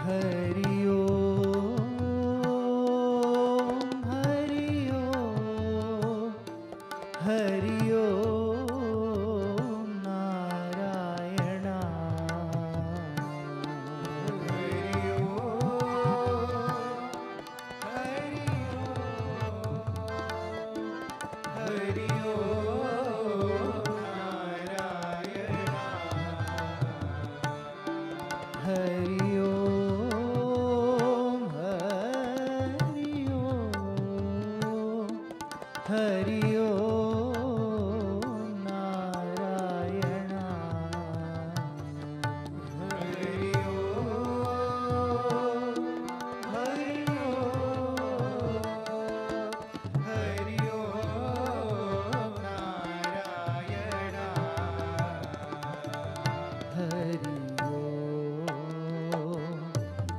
हरि ओम हरि ओम हरि ओम नारायण हरि ओम हरि ओम हरि ओम नारायण हरि ओम हरि ओम हरि ओम नारायण हरि ओम हरि ओम हरि ओम नारायण हरि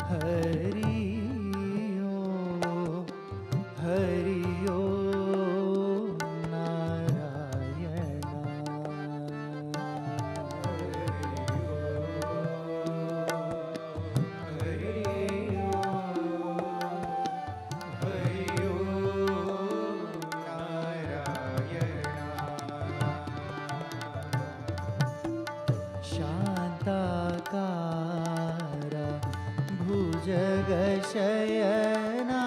हरि ओम हरि ओम नारायण हरि ओम नारायण शांताकार भुजगशयना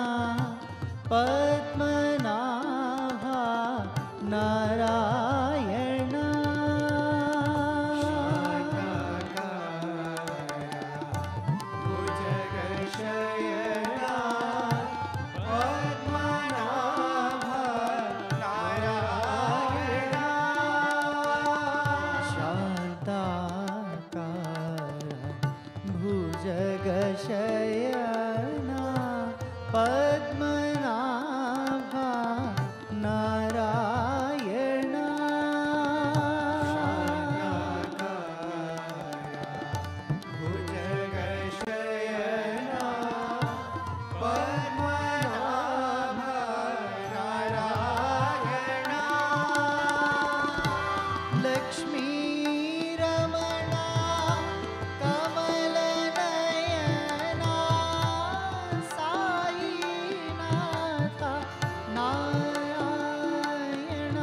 पद्मनाभा नारायण भुजगशयना पद्मनाभा नारायण शांताकार भुजगशयना पद्मनाभा नारायण भुजगशयना पद्मनाभा नारायण लक्ष्मी रमणा कमलनयना साईनाथ नारायण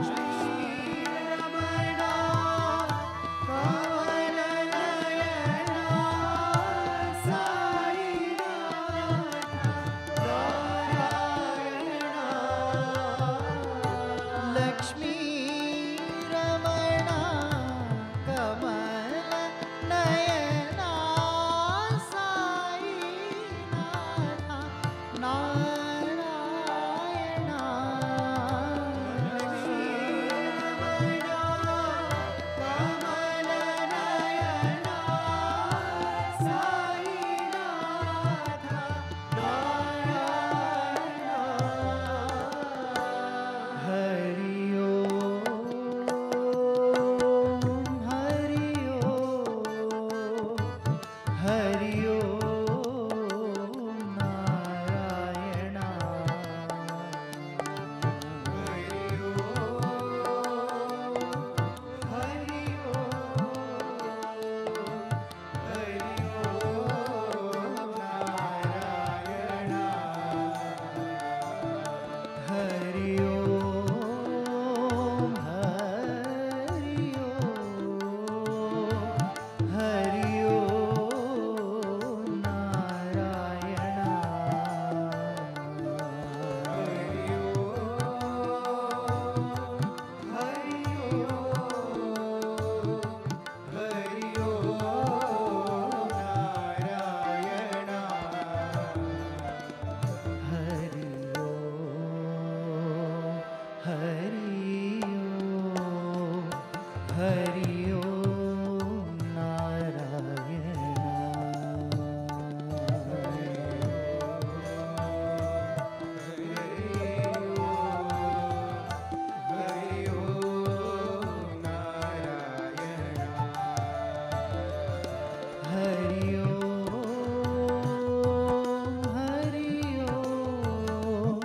लक्ष्मी रमणा कमलनयना साईनाथ नारायण लक्ष्मी रमणा कमलनयना साईनाथ नारायण लक्ष्मी रमणा कमलनयना साईनाथ नारायण हरि ओम हरि ओम हरि ओम नारायण हरि ओम हरि ओम नारायण हरि ओम हरि ओम हरि ओम नारायण हरि ओम हरि ओम हरि ओम नारायण हरि ओम हरि ओम हरि ओम नारायण हरि ओम नारायण हरि ओम हरि ओम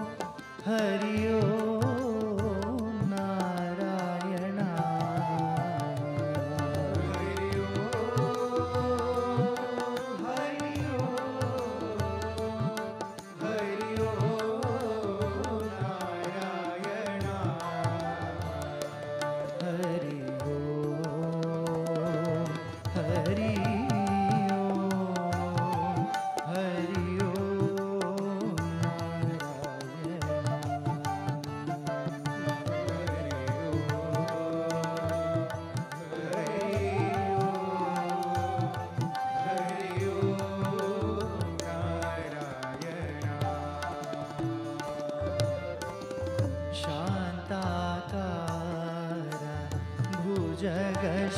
हरि ओम नारायण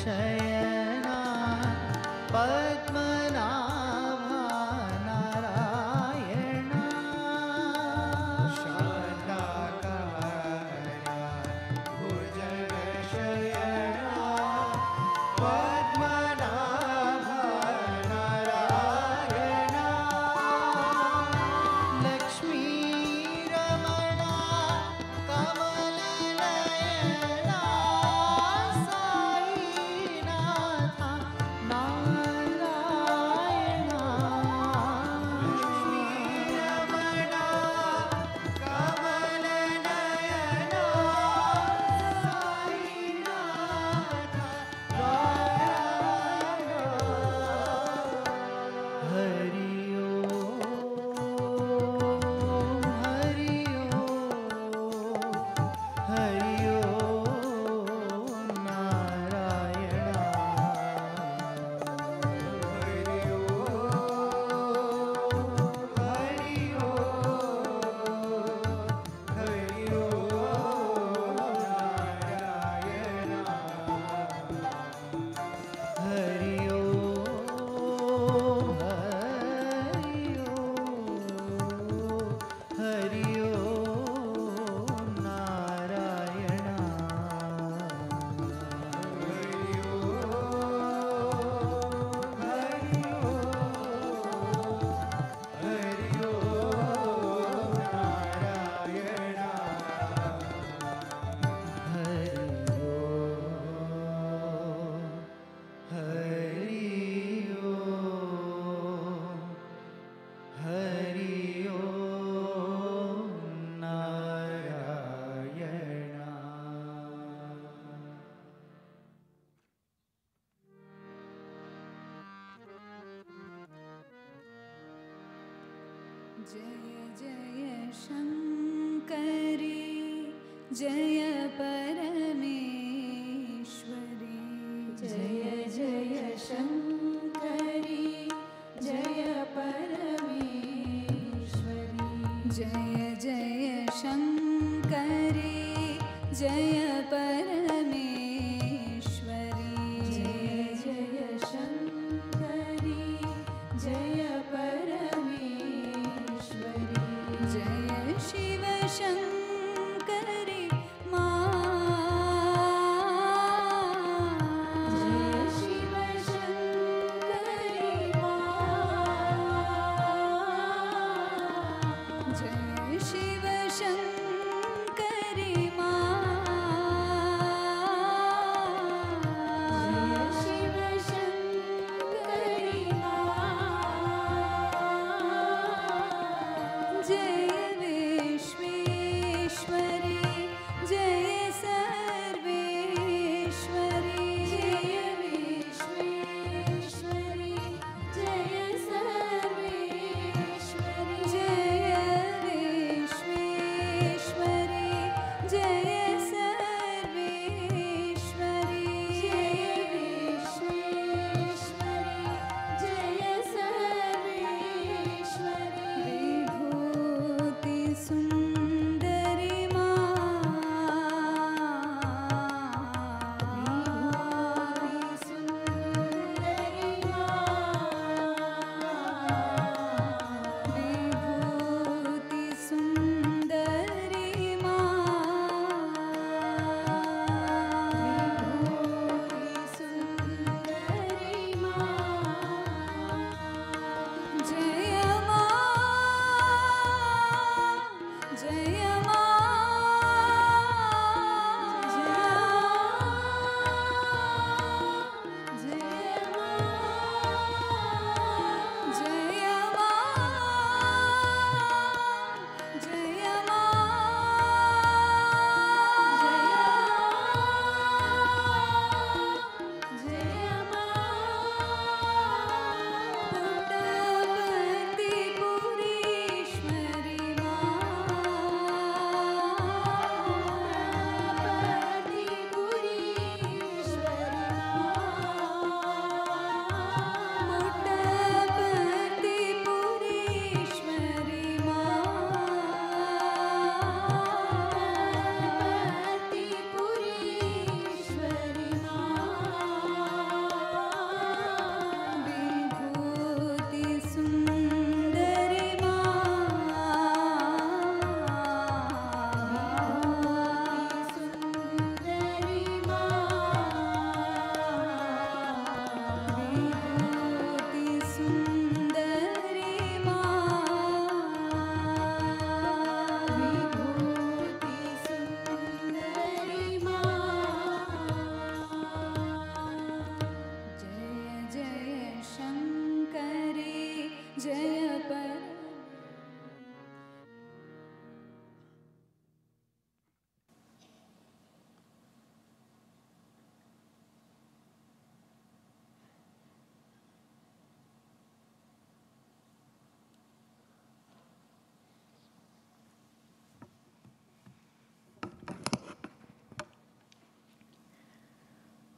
शयना पद्मनाभा नारायणा शान्ताकारा भुजगशयना पद्मनाभा नारायणा लक्ष्मीरमणा कमलनयना साईनाथ नारायणा लक्ष्मीरमणा कमलनयना साईनाथ नारायणा हरि ओम हरि ओम नारायणा हरि जय जय शङ्करी जय परमेश्वरी जय जय शङ्करी जय परमेश्वरी जय जय शङ्करी जय परमेश्वरी जय जय शङ्करी जय परमेश्वरी जय शिव शङ्करी मा जय शिव शङ्करी मा जय शिव शङ्करी मा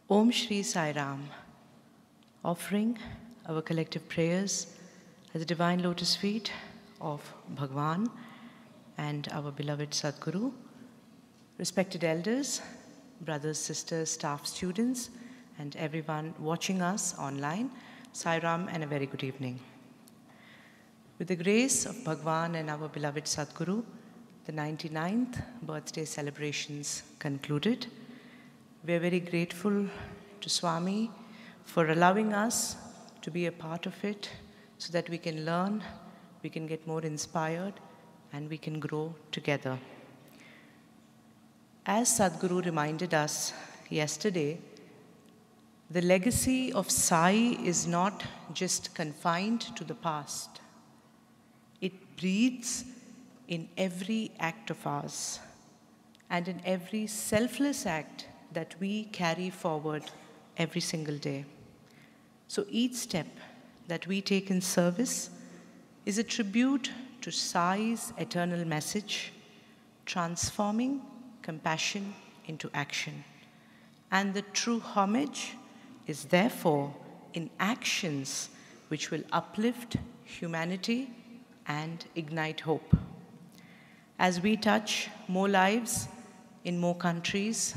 Om Shri Sai Ram, offering our collective prayers at the divine lotus feet of Bhagwan and our beloved Sadguru, respected elders, brothers, sisters, staff, students, and everyone watching us online, Sai Ram and a very good evening. With the grace of Bhagwan and our beloved Sadguru, the 99th birthday celebrations concluded. We are very grateful to Swami for allowing us to be a part of it so that we can learn, we can get more inspired, and we can grow together. As Sadguru reminded us yesterday, the legacy of Sai is not just confined to the past. It breathes in every act of ours and in every selfless act that we carry forward every single day. So each step that we take in service is a tribute to Sai's eternal message, transforming compassion into action. And the true homage is therefore in actions which will uplift humanity and ignite hope. As we touch more lives in more countries,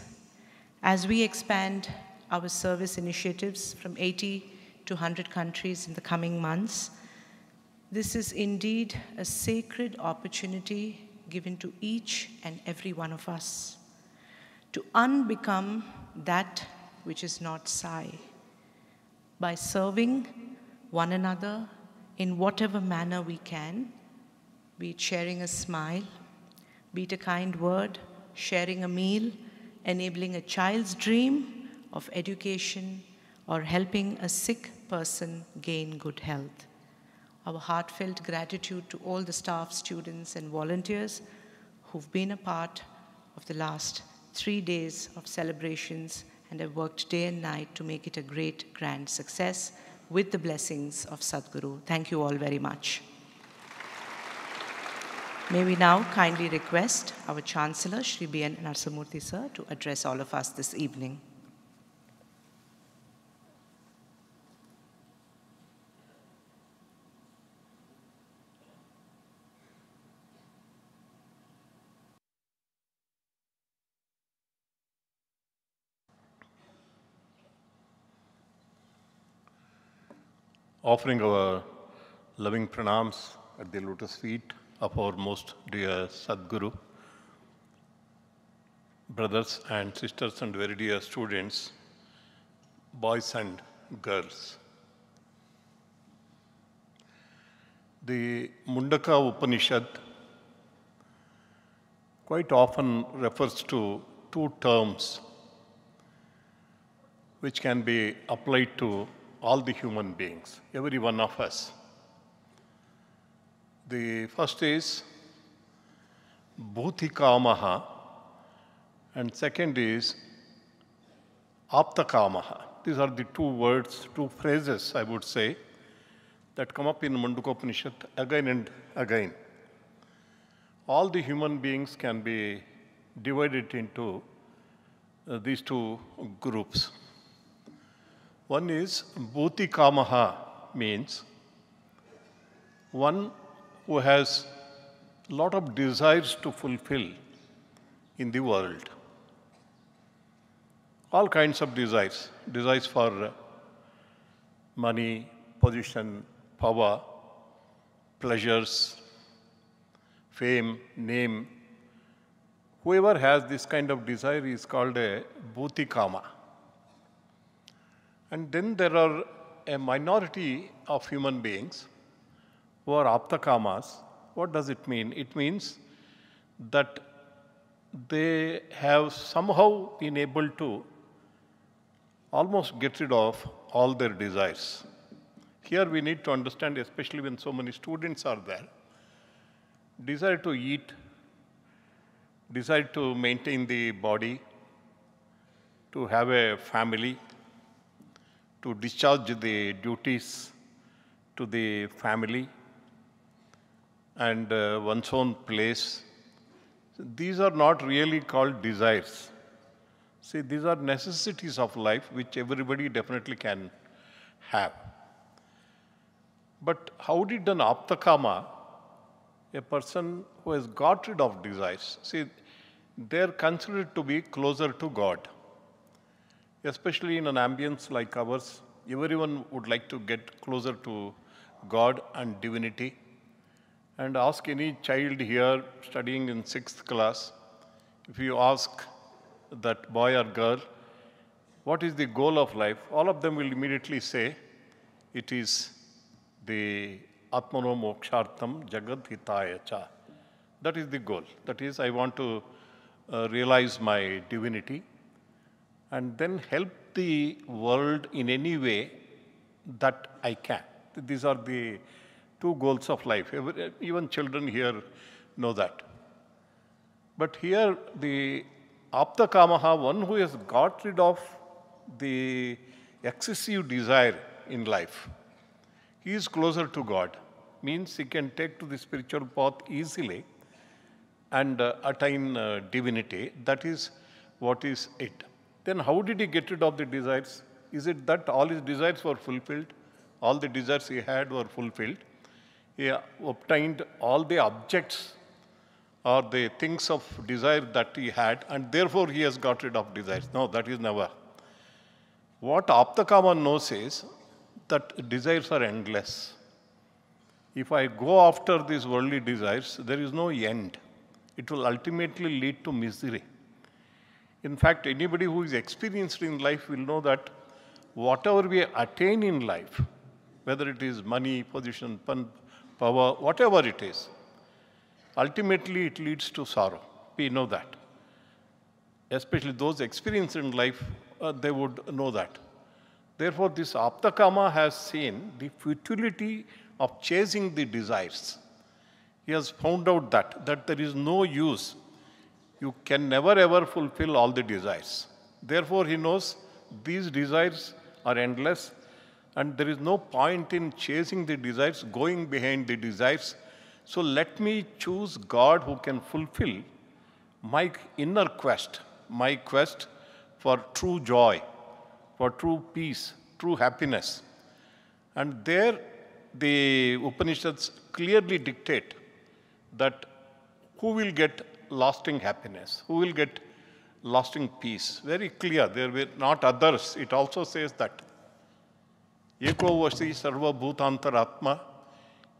as we expand our service initiatives from 80 to 100 countries in the coming months, this is indeed a sacred opportunity given to each and every one of us to unbecome that which is not Sai by serving one another in whatever manner we can, be it sharing a smile, be it a kind word, sharing a meal, enabling a child's dream of education, or helping a sick person gain good health. Our heartfelt gratitude to all the staff, students, and volunteers who've been a part of the last 3 days of celebrations and have worked day and night to make it a great, grand success with the blessings of Sadguru. Thank you all very much. May we now kindly request our Chancellor, Shri B.N. Narasimhamurthy Sir, to address all of us this evening. Offering our loving pranams at the lotus feet of our most dear Sadguru, brothers and sisters and very dear students, boys and girls. The Mundaka Upanishad quite often refers to two terms which can be applied to all the human beings, every one of us. The first is Bhutikamaha and second is Aptakamaha. These are the two words, two phrases, I would say, that come up in Mundaka Upanishad again and again. All the human beings can be divided into these two groups. One is Bhutikamaha, means one who has a lot of desires to fulfill in the world. All kinds of desires. Desires for money, position, power, pleasures, fame, name. Whoever has this kind of desire is called a Bhutikama. And then there are a minority of human beings who are aptakamas. What does it mean? It means that they have somehow been able to almost get rid of all their desires. Here we need to understand, especially when so many students are there, desire to eat, desire to maintain the body, to have a family, to discharge the duties to the family and one's own place. These are not really called desires. See, these are necessities of life which everybody definitely can have. But how did an aptakama, a person who has got rid of desires, see, they're considered to be closer to God. Especially in an ambience like ours, everyone would like to get closer to God and divinity. And ask any child here studying in 6th class, if you ask that boy or girl, what is the goal of life? All of them will immediately say, it is the Atmano Mokshartham Jagad Hitaya Cha. That is the goal. That is, I want to realize my divinity and then help the world in any way that I can. These are the two goals of life. Even children here know that. But here the Aptakamaha, one who has got rid of the excessive desire in life, he is closer to God. Means he can take to the spiritual path easily and attain divinity. That is what is it. Then how did he get rid of the desires? Is it that all his desires were fulfilled? All the desires he had were fulfilled. He obtained all the objects or the things of desire that he had, and therefore he has got rid of desires. No, that is never. What Aptakama knows is that desires are endless. If I go after these worldly desires, there is no end. It will ultimately lead to misery. In fact, anybody who is experienced in life will know that whatever we attain in life, whether it is money, position, power, whatever it is, ultimately it leads to sorrow. We know that. Especially those experienced in life, they would know that. Therefore, this Aptakama has seen the futility of chasing the desires. He has found out that there is no use. You can never ever fulfill all the desires. Therefore, he knows these desires are endless and there is no point in chasing the desires, going behind the desires. So let me choose God who can fulfill my inner quest, my quest for true joy, for true peace, true happiness. And there the Upanishads clearly dictate that who will get lasting happiness, who will get lasting peace. Very clear, there were not others. It also says that Eko vasi sarva bhutantaratma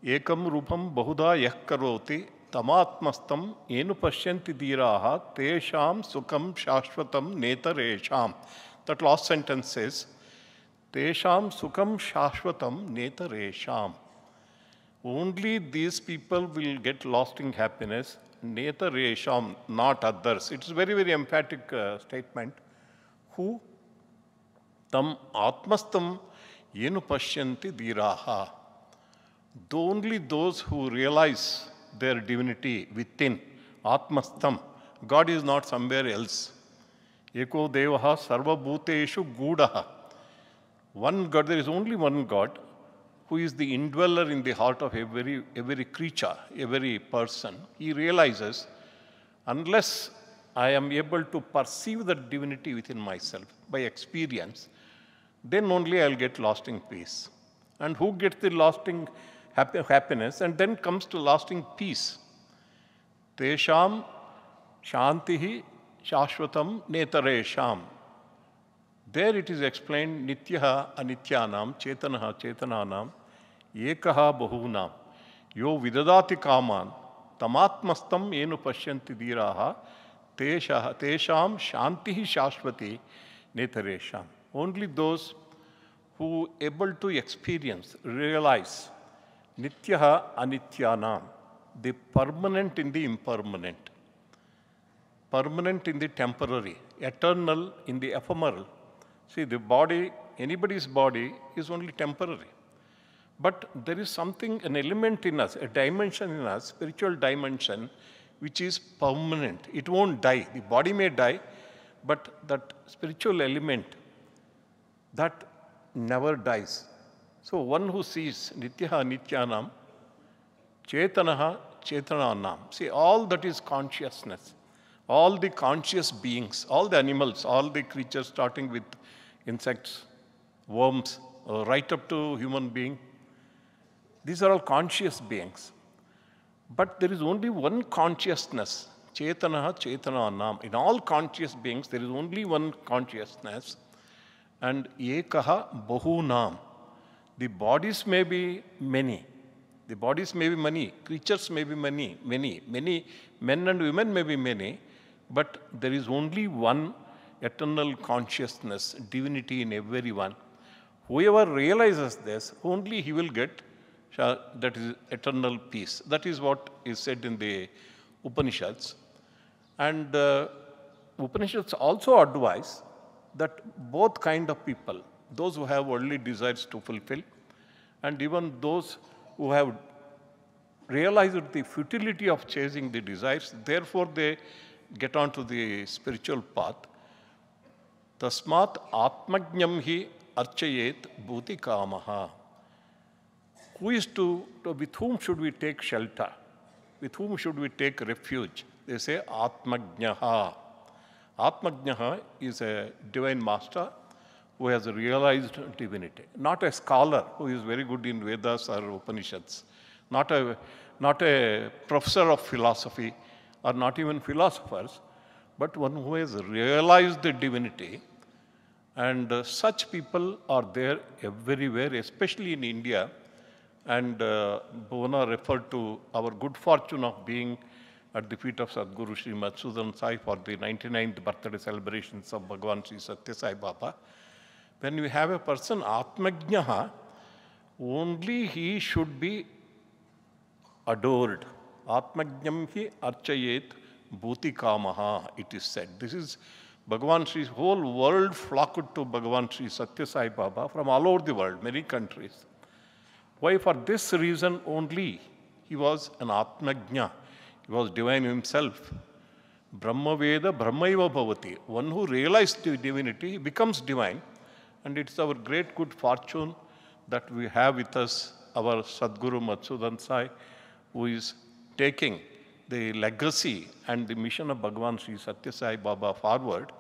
ekam rupam bahuda yah karoti tamatmastam enu pashyanti dhiraha tesham sukham shashvatam netaresham. That last sentence says, tesham sukham shashvatam netaresham. Only these people will get lasting happiness, netaresham, not others. It is very, very emphatic statement. Who? Tam atmastam yenu pashyanti dhiraha. Only those who realize their divinity within, atmastam. God is not somewhere else. Eko devaha sarva bhuteshu gudaha. One God, there is only one God who is the indweller in the heart of every creature, every person. He realizes, unless I am able to perceive the divinity within myself by experience, then only I'll get lasting peace. And who gets the lasting happiness? And then comes to lasting peace. Tesham shantihi shashvatam netaresham. There it is explained, nityaha anityanam, chetanaha chetananam, ekaha bahunam, yo vidadati kaman, tamatmastam enu pashyanti dhiraha, tesham shantihi shashvati netaresham. Only those who able to experience, realize, nityaha anityanam, the permanent in the impermanent, permanent in the temporary, eternal in the ephemeral. See, the body, anybody's body is only temporary. But there is something, an element in us, a dimension in us, spiritual dimension, which is permanent. It won't die. The body may die, but that spiritual element, that never dies. So one who sees nityaha nityanam, chetanaha chetananam. See, all that is consciousness, all the conscious beings, all the animals, all the creatures starting with insects, worms, right up to human being, these are all conscious beings. But there is only one consciousness, Chetana Chetananam. In all conscious beings, there is only one consciousness, and Ekaha Bahunam. The bodies may be many. The bodies may be many. Creatures may be many. Many men and women may be many. But there is only one eternal consciousness, divinity in everyone. Whoever realizes this, only he will get that is eternal peace. That is what is said in the Upanishads. And Upanishads also advise that both kind of people, those who have worldly desires to fulfill, and even those who have realized the futility of chasing the desires, therefore they get onto the spiritual path. Tasmat atmajnam hi archayet bhuti kamaha. Who is with whom should we take shelter? With whom should we take refuge? They say Atmajnaha. Atmajnaha is a divine master who has realized divinity. Not a scholar who is very good in Vedas or Upanishads. Not a professor of philosophy or not even philosophers, but one who has realized the divinity. And such people are there everywhere, especially in India. And Bhuvana referred to our good fortune of being at the feet of Sadguru Sri Madhusudan Sai for the 99th birthday celebrations of Bhagavan Sri Sathya Sai Baba. When you have a person, Atmajnaha, only he should be adored. Atmajnam hi archayet bhuti kamaha, it is said. This is Bhagavan Sri's whole world flocked to Bhagavan Sri Sathya Sai Baba from all over the world, many countries. Why? For this reason only, he was an Atmajna. He was divine himself. Brahma Veda Brahmaiva Bhavati. One who realized the divinity becomes divine. And it's our great good fortune that we have with us our Sadguru Madhusudan Sai, who is taking the legacy and the mission of Bhagavan Sri Sathya Sai Baba forward.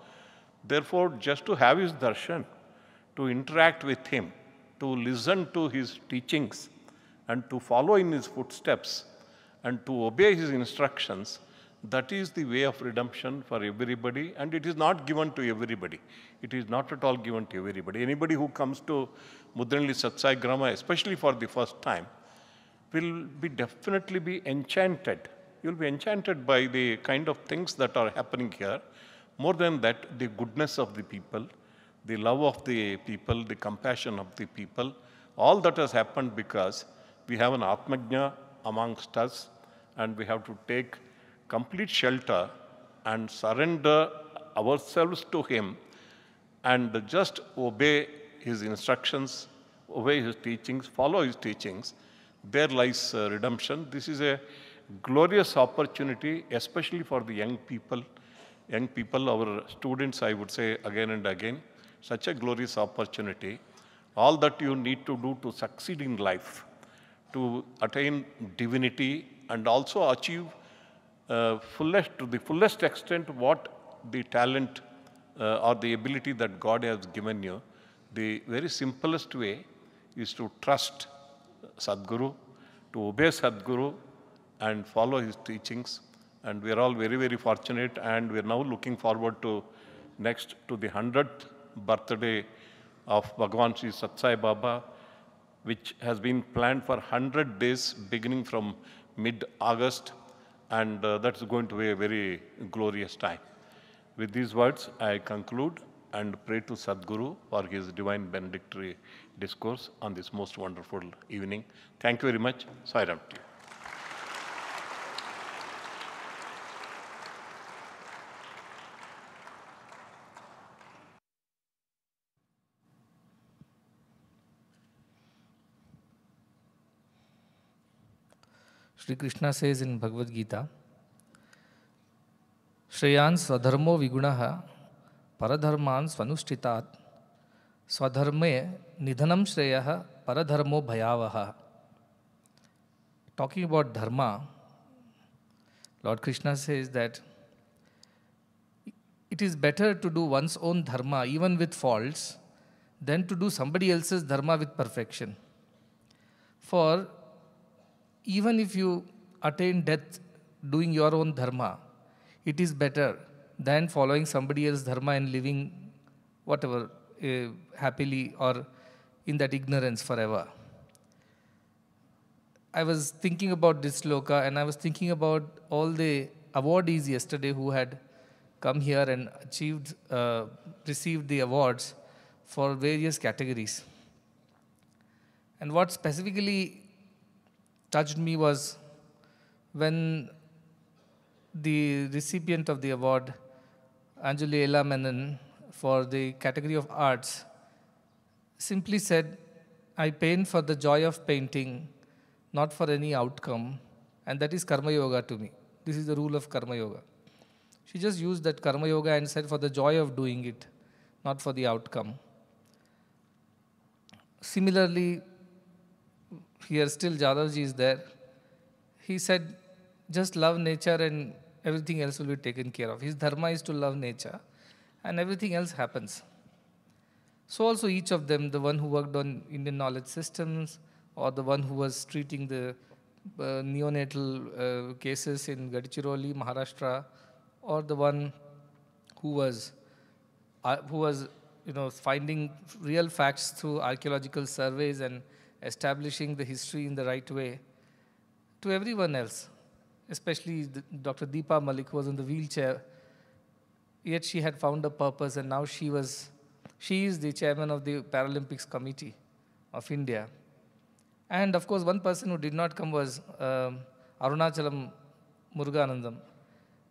Therefore, just to have his darshan, to interact with him, to listen to his teachings and to follow in his footsteps and to obey his instructions, that is the way of redemption for everybody, and it is not given to everybody. It is not at all given to everybody. Anybody who comes to Muddenahalli Satsang Grama, especially for the first time, will definitely be enchanted. You will be enchanted by the kind of things that are happening here. More than that, the goodness of the people, the love of the people, the compassion of the people, all that has happened because we have an Atmajna amongst us, and we have to take complete shelter and surrender ourselves to him and just obey his instructions, obey his teachings, follow his teachings. There lies redemption. This is a glorious opportunity, especially for the young people. Young people, our students, I would say again and again, such a glorious opportunity. All that you need to do to succeed in life, to attain divinity and also achieve to the fullest extent what the talent or the ability that God has given you, the very simplest way is to trust Sadguru, to obey Sadguru and follow his teachings. And we are all very, very fortunate, and we are now looking forward to the 100th birthday of Bhagavan Sri Sathya Sai Baba, which has been planned for 100 days beginning from mid-August, and that's going to be a very glorious time. With these words, I conclude and pray to Sadguru for his divine benedictory discourse on this most wonderful evening. Thank you very much. Sai Ram to you. Sri Krishna says in Bhagavad Gita, Shreyan swadharmo vigunaha paradharman svanushthitat swadharme nidhanam shreyaha paradharmo bhayavaha. Talking about dharma, Lord Krishna says that it is better to do one's own dharma, even with faults, than to do somebody else's dharma with perfection. For even if you attain death doing your own dharma, it is better than following somebody else's dharma and living whatever, happily or in that ignorance forever. I was thinking about this sloka, and I was thinking about all the awardees yesterday who had come here and received the awards for various categories. And what specifically touched me was when the recipient of the award, Anjali Ella Menon, for the category of arts, simply said, "I paint for the joy of painting, not for any outcome, and that is Karma Yoga to me. This is the rule of Karma Yoga." She just used that Karma Yoga and said, for the joy of doing it, not for the outcome. Similarly, here still Jadavji is there. He said, just love nature and everything else will be taken care of. His dharma is to love nature and everything else happens. So also each of them, the one who worked on Indian knowledge systems, or the one who was treating the neonatal cases in Gadchiroli, Maharashtra, or the one who was finding real facts through archaeological surveys and establishing the history in the right way, to everyone else, especially Dr. Deepa Malik, who was in the wheelchair, yet she had found a purpose, and now she is the chairman of the Paralympics Committee of India. And of course, one person who did not come was Arunachalam Muruganandam.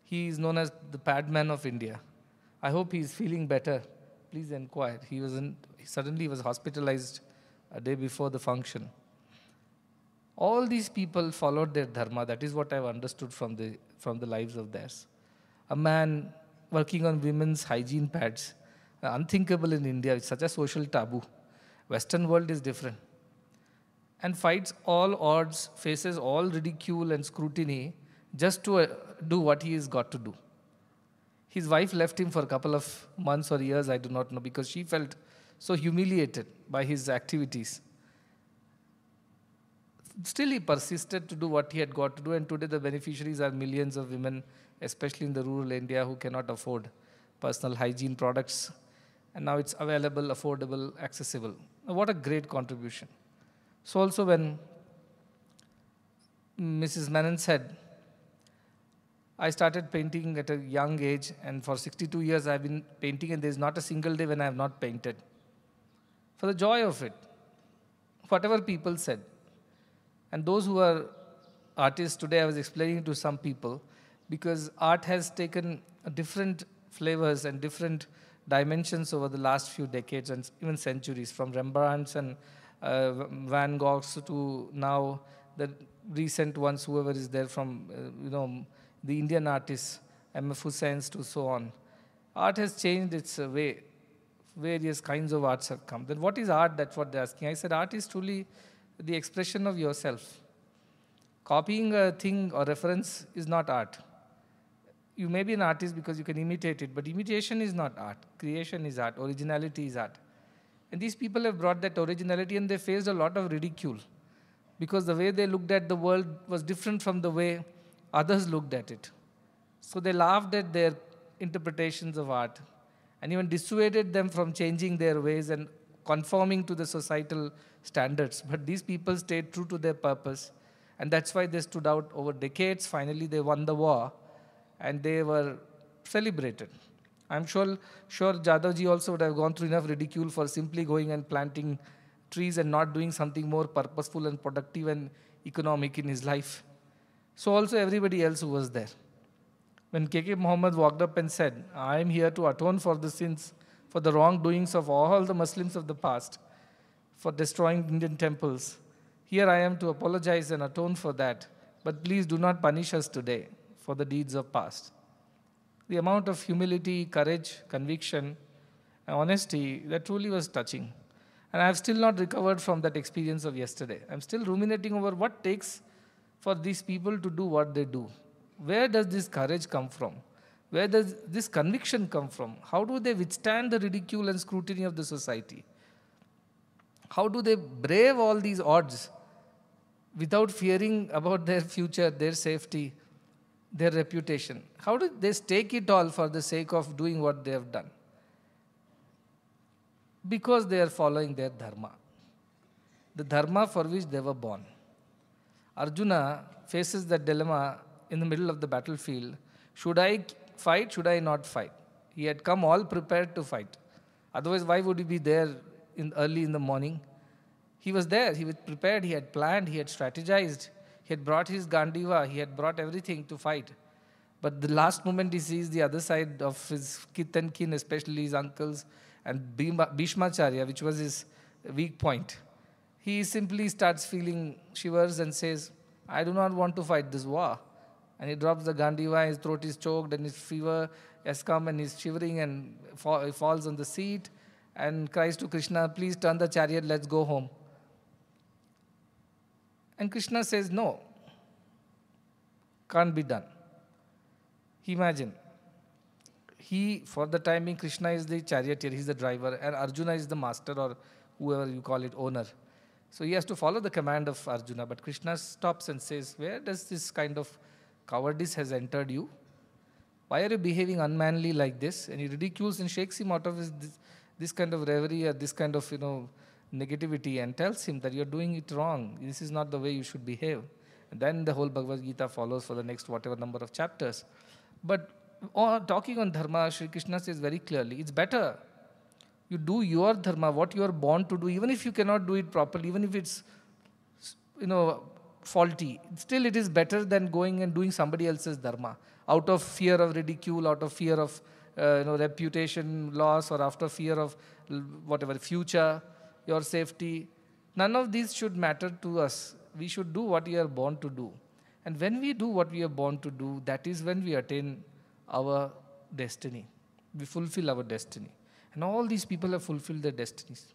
He is known as the Padman of India. I hope he is feeling better. Please inquire. He suddenly was hospitalized a day before the function. All these people followed their dharma. That is what I've understood from the lives of theirs. A man working on women's hygiene pads, unthinkable in India. It's such a social taboo. Western world is different. And fights all odds, faces all ridicule and scrutiny just to do what he has got to do. His wife left him for a couple of months or years, I do not know, because she felt so humiliated by his activities. Still, he persisted to do what he had got to do, and today the beneficiaries are millions of women, especially in the rural India, who cannot afford personal hygiene products. And now it's available, affordable, accessible. Now, what a great contribution. So also when Mrs. Menon said, I started painting at a young age, and for 62 years I've been painting, and there's not a single day when I have not painted. For the joy of it, whatever people said. And those who are artists today, I was explaining to some people, because art has taken different flavors and different dimensions over the last few decades and even centuries, from Rembrandts and Van Goghs to now the recent ones, whoever is there from, the Indian artists, M.F. Hussain's to so on. Art has changed its way. Various kinds of arts have come. Then what is art? That's what they're asking. I said art is truly the expression of yourself. Copying a thing or reference is not art. You may be an artist because you can imitate it, but imitation is not art. Creation is art. Originality is art. And these people have brought that originality, and they faced a lot of ridicule because the way they looked at the world was different from the way others looked at it. So they laughed at their interpretations of art and even dissuaded them from changing their ways and conforming to the societal standards. But these people stayed true to their purpose, and that's why they stood out over decades. Finally, they won the war, and they were celebrated. I'm sure Jadavji also would have gone through enough ridicule for simply going and planting trees and not doing something more purposeful and productive and economic in his life. So also everybody else who was there. When K.K. Muhammad walked up and said, I am here to atone for the sins, for the wrongdoings of all the Muslims of the past, for destroying Indian temples. Here I am to apologize and atone for that, but please do not punish us today for the deeds of past. The amount of humility, courage, conviction, and honesty, that truly was touching. And I have still not recovered from that experience of yesterday. I'm still ruminating over what takes for these people to do what they do. Where does this courage come from? Where does this conviction come from? How do they withstand the ridicule and scrutiny of the society? How do they brave all these odds without fearing about their future, their safety, their reputation? How do they stake it all for the sake of doing what they have done? Because they are following their dharma, the dharma for which they were born. Arjuna faces that dilemma in the middle of the battlefield. Should I fight? Should I not fight? He had come all prepared to fight. Otherwise, why would he be there early in the morning? He was there. He was prepared. He had planned. He had strategized. He had brought his Gandiva. He had brought everything to fight. But the last moment he sees the other side of his kith and kin, especially his uncles, and Bhishmacharya, which was his weak point, he simply starts feeling shivers and says, I do not want to fight this war. And he drops the Gandiva, his throat is choked and his fever has come and he's shivering and falls on the seat and cries to Krishna, please turn the chariot, let's go home. And Krishna says, no, can't be done. Imagine, for the time being, Krishna is the charioteer, he's the driver, and Arjuna is the master, or whoever you call it, owner. So he has to follow the command of Arjuna. But Krishna stops and says, where does this kind of cowardice has entered you? Why are you behaving unmanly like this? And he ridicules and shakes him out of this kind of reverie or this kind of negativity and tells him that you're doing it wrong. This is not the way you should behave. And then the whole Bhagavad Gita follows for the next whatever number of chapters. But talking on dharma, Sri Krishna says very clearly, it's better you do your dharma, what you are born to do, even if you cannot do it properly, even if it's faulty, still it is better than going and doing somebody else's dharma out of fear of ridicule, out of fear of reputation loss, or after fear of whatever future, your safety. None of these should matter to us. We should do what we are born to do. And when we do what we are born to do, that is when we attain our destiny. We fulfill our destiny. And all these people have fulfilled their destinies.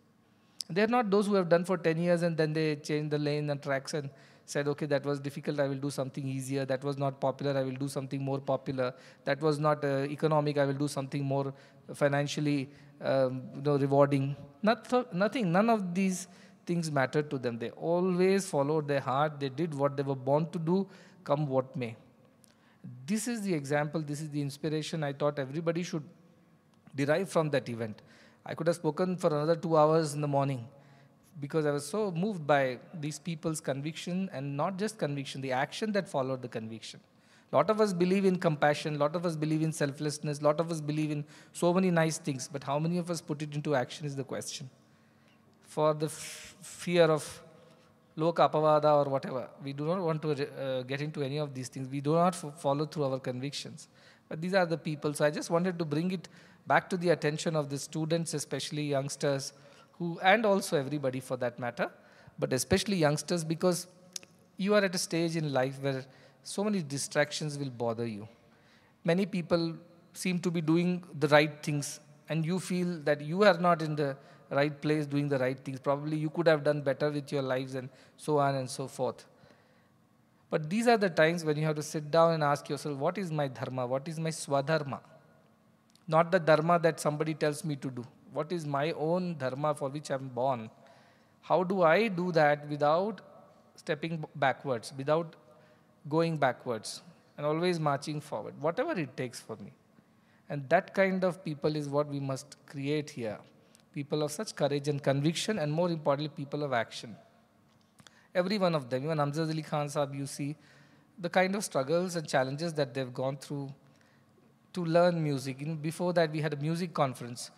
They are not those who have done for 10 years and then they change the lane and tracks and said, okay, that was difficult, I will do something easier. That was not popular, I will do something more popular. That was not economic, I will do something more financially rewarding. Nothing, none of these things mattered to them. They always followed their heart. They did what they were born to do, come what may. This is the example, this is the inspiration I thought everybody should derive from that event. I could have spoken for another 2 hours in the morning because I was so moved by these people's conviction, and not just conviction, the action that followed the conviction. A lot of us believe in compassion, a lot of us believe in selflessness, a lot of us believe in so many nice things, but how many of us put it into action is the question. For the fear of loka apavada or whatever, we do not want to get into any of these things. We do not follow through our convictions. But these are the people. So I just wanted to bring it back to the attention of the students, especially youngsters, and also everybody for that matter, but especially youngsters, because you are at a stage in life where so many distractions will bother you. Many people seem to be doing the right things, and you feel that you are not in the right place doing the right things. Probably you could have done better with your lives and so on and so forth. But these are the times when you have to sit down and ask yourself, what is my dharma? What is my swadharma? Not the dharma that somebody tells me to do. What is my own dharma for which I am born? How do I do that without stepping backwards, without going backwards, and always marching forward, whatever it takes for me? And that kind of people is what we must create here. People of such courage and conviction, and more importantly, people of action. Every one of them, even Amjad Ali Khan Sahib, you see the kind of struggles and challenges that they've gone through to learn music. Before that, we had a music conference.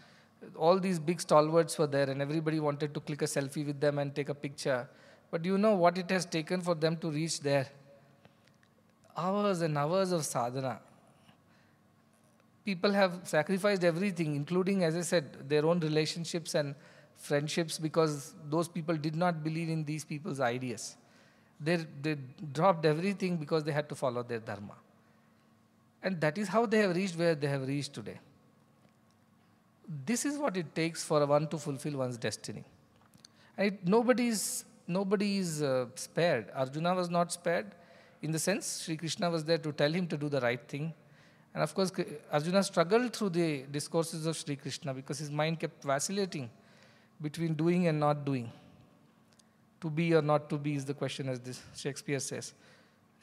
All these big stalwarts were there, and everybody wanted to click a selfie with them and take a picture. But do you know what it has taken for them to reach there? Hours and hours of sadhana. People have sacrificed everything, including, as I said, their own relationships and friendships, because those people did not believe in these people's ideas. They dropped everything because they had to follow their dharma. And that is how they have reached where they have reached today. This is what it takes for one to fulfill one's destiny. And nobody is spared. Arjuna was not spared. In the sense, Sri Krishna was there to tell him to do the right thing. And of course, Arjuna struggled through the discourses of Sri Krishna because his mind kept vacillating between doing and not doing. To be or not to be is the question, as this Shakespeare says.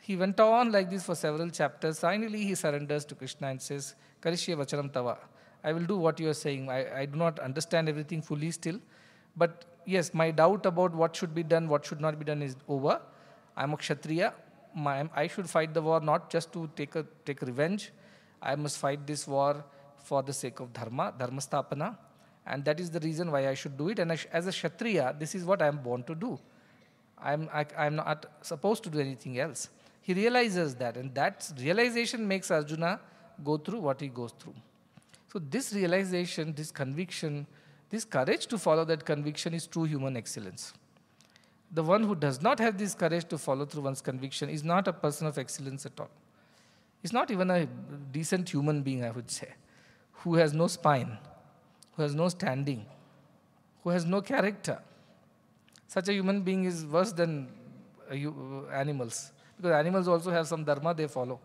He went on like this for several chapters. Finally, he surrenders to Krishna and says, Karishye vachanam tava. I will do what you are saying. I do not understand everything fully still. But yes, my doubt about what should be done, what should not be done is over. I am a Kshatriya. I should fight the war not just to take revenge. I must fight this war for the sake of dharma, dharmastapana. And that is the reason why I should do it. And as a Kshatriya, this is what I am born to do. I am not supposed to do anything else. He realizes that, and that realization makes Arjuna go through what he goes through. So this realization, this conviction, this courage to follow that conviction is true human excellence. The one who does not have this courage to follow through one's conviction is not a person of excellence at all. He's not even a decent human being, I would say, who has no spine, who has no standing, who has no character. Such a human being is worse than animals, because animals also have some dharma they follow.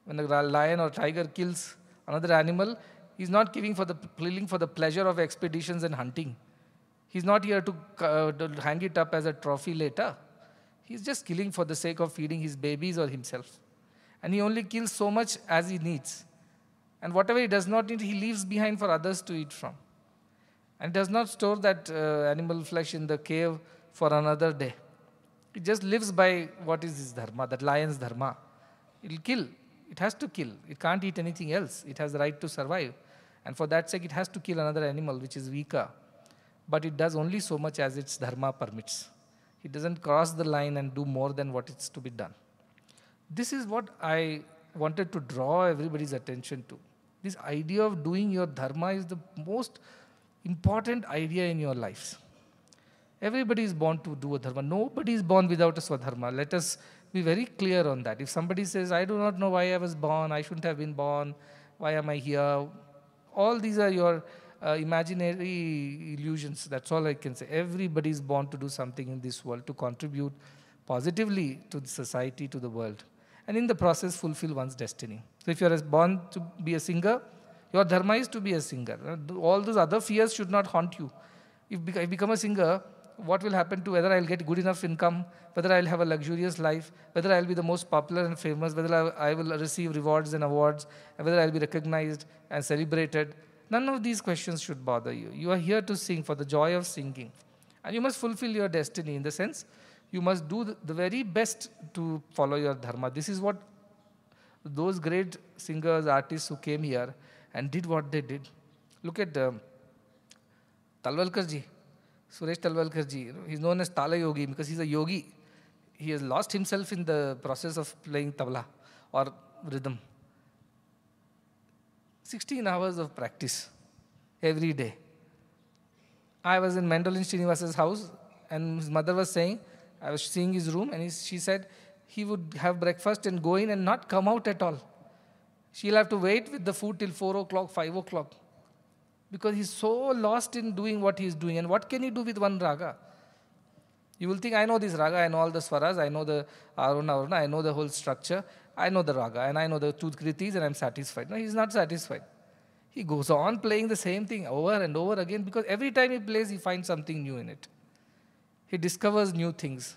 When a lion or tiger kills another animal, he's not killing for the pleasure of expeditions and hunting. He's not here to hang it up as a trophy later. He's just killing for the sake of feeding his babies or himself. And he only kills so much as he needs. And whatever he does not need, he leaves behind for others to eat from. And does not store that animal flesh in the cave for another day. It just lives by what is his dharma, that lion's dharma. It will kill. It has to kill. It can't eat anything else. It has the right to survive. And for that sake, it has to kill another animal which is weaker. But it does only so much as its dharma permits. It doesn't cross the line and do more than what is to be done. This is what I wanted to draw everybody's attention to. This idea of doing your dharma is the most important idea in your lives. Everybody is born to do a dharma. Nobody is born without a swadharma. Let us be very clear on that. If somebody says, I do not know why I was born, I shouldn't have been born, why am I here? All these are your imaginary illusions. That's all I can say. Everybody is born to do something in this world, to contribute positively to the society, to the world. And in the process, fulfill one's destiny. So if you are born to be a singer, your dharma is to be a singer. All those other fears should not haunt you. If I become a singer, what will happen to whether I'll get good enough income, whether I'll have a luxurious life, whether I'll be the most popular and famous, whether I will receive rewards and awards, and whether I'll be recognized and celebrated. None of these questions should bother you. You are here to sing for the joy of singing. And you must fulfill your destiny in the sense, you must do the very best to follow your dharma. This is what those great singers, artists who came here and did what they did. Look at Talwalkar ji, Suresh Talwalkar ji. He's known as Tala Yogi because he's a yogi. He has lost himself in the process of playing tabla or rhythm. 16 hours of practice every day. I was in Mandolin Srinivasa's house and his mother was saying, I was seeing his room and she said he would have breakfast and go in and not come out at all. She'll have to wait with the food till 4 o'clock, 5 o'clock. Because he's so lost in doing what he's doing. And what can he do with one raga? You will think, I know this raga, I know all the swaras, I know the aruna, I know the whole structure, I know the raga, and I know the two kritis, and I'm satisfied. No, he's not satisfied. He goes on playing the same thing over and over again because every time he plays, he finds something new in it. He discovers new things.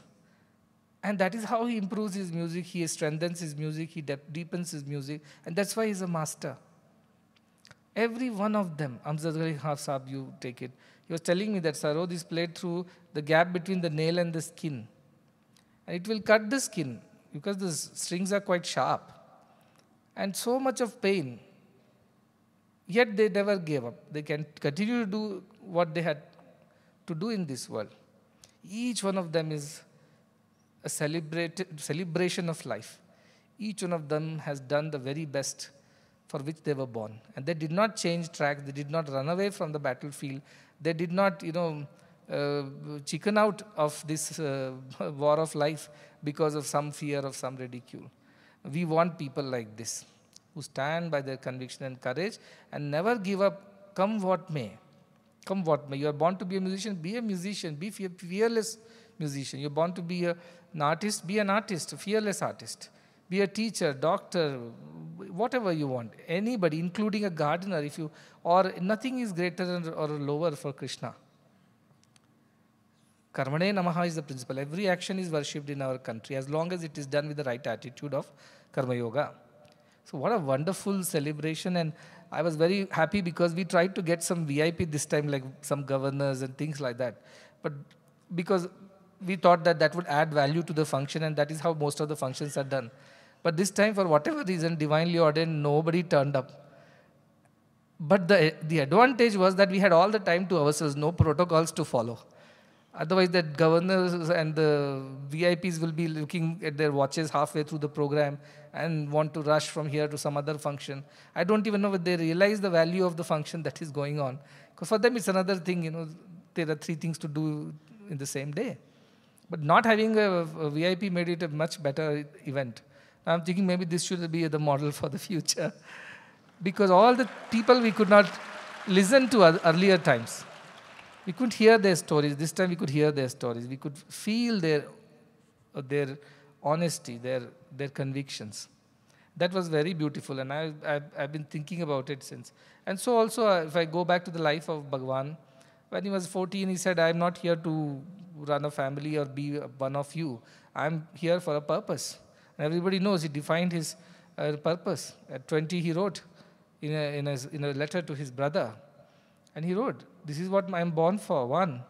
And that is how he improves his music, he strengthens his music, he deepens his music, and that's why he's a master. Every one of them, Amjad Ali Khan Sahab, you take it. He was telling me that Sarod is played through the gap between the nail and the skin. And it will cut the skin because the strings are quite sharp. And so much of pain. Yet they never gave up. They can continue to do what they had to do in this world. Each one of them is a celebration of life. Each one of them has done the very best for which they were born. And they did not change tracks. They did not run away from the battlefield. They did not, chicken out of this war of life because of some fear of some ridicule. We want people like this, who stand by their conviction and courage and never give up, come what may. Come what may. You are born to be a musician, be a fearless musician. You're born to be an artist, be an artist, a fearless artist. Be a teacher, doctor, whatever you want. Anybody, including a gardener, or nothing is greater or lower for Krishna. Karmane Namaha is the principle. Every action is worshipped in our country as long as it is done with the right attitude of Karma Yoga. So what a wonderful celebration, and I was very happy because we tried to get some VIP this time, like some governors and things like that. But because we thought that would add value to the function, and that is how most of the functions are done. But this time, for whatever reason, divinely ordained, nobody turned up. But the advantage was that we had all the time to ourselves, no protocols to follow. Otherwise, the governors and the VIPs will be looking at their watches halfway through the program and want to rush from here to some other function. I don't even know if they realize the value of the function that is going on. Because for them, it's another thing, there are 3 things to do in the same day. But not having a VIP made it a much better event. I'm thinking maybe this should be the model for the future. Because all the people we could not listen to earlier times. We couldn't hear their stories. This time we could hear their stories. We could feel their honesty, their convictions. That was very beautiful, and I've been thinking about it since. And so also, if I go back to the life of Bhagwan, when he was 14, he said, I'm not here to run a family or be one of you. I'm here for a purpose. And everybody knows he defined his purpose. At 20, he wrote in a letter to his brother. And he wrote, this is what I am born for. 1.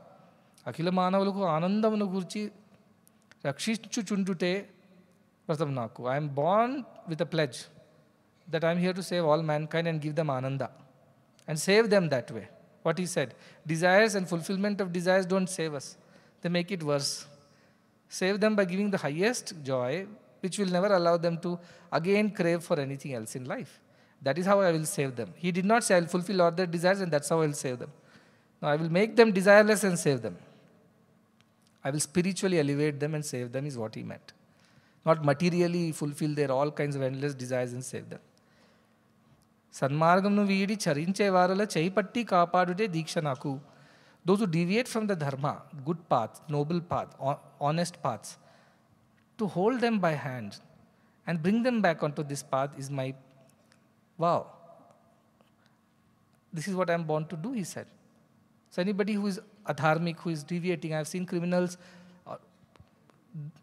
Akhila manavaluku anandamanu gurchi rakshinchu chundute pratham naku. I am born with a pledge that I am here to save all mankind and give them ananda. And save them that way. What he said, desires and fulfillment of desires don't save us. They make it worse. Save them by giving the highest joy, which will never allow them to again crave for anything else in life. That is how I will save them. He did not say I will fulfill all their desires and that's how I will save them. No, I will make them desireless and save them. I will spiritually elevate them and save them is what he meant. Not materially fulfill their all kinds of endless desires and save them. Sanmargamnu veedi charinche varala chayipatti kaapadute deeksha naku. Those who deviate from the dharma, good path, noble path, honest paths, to hold them by hand and bring them back onto this path is my vow. This is what I am born to do, he said. So anybody who is adharmic, who is deviating, I have seen criminals,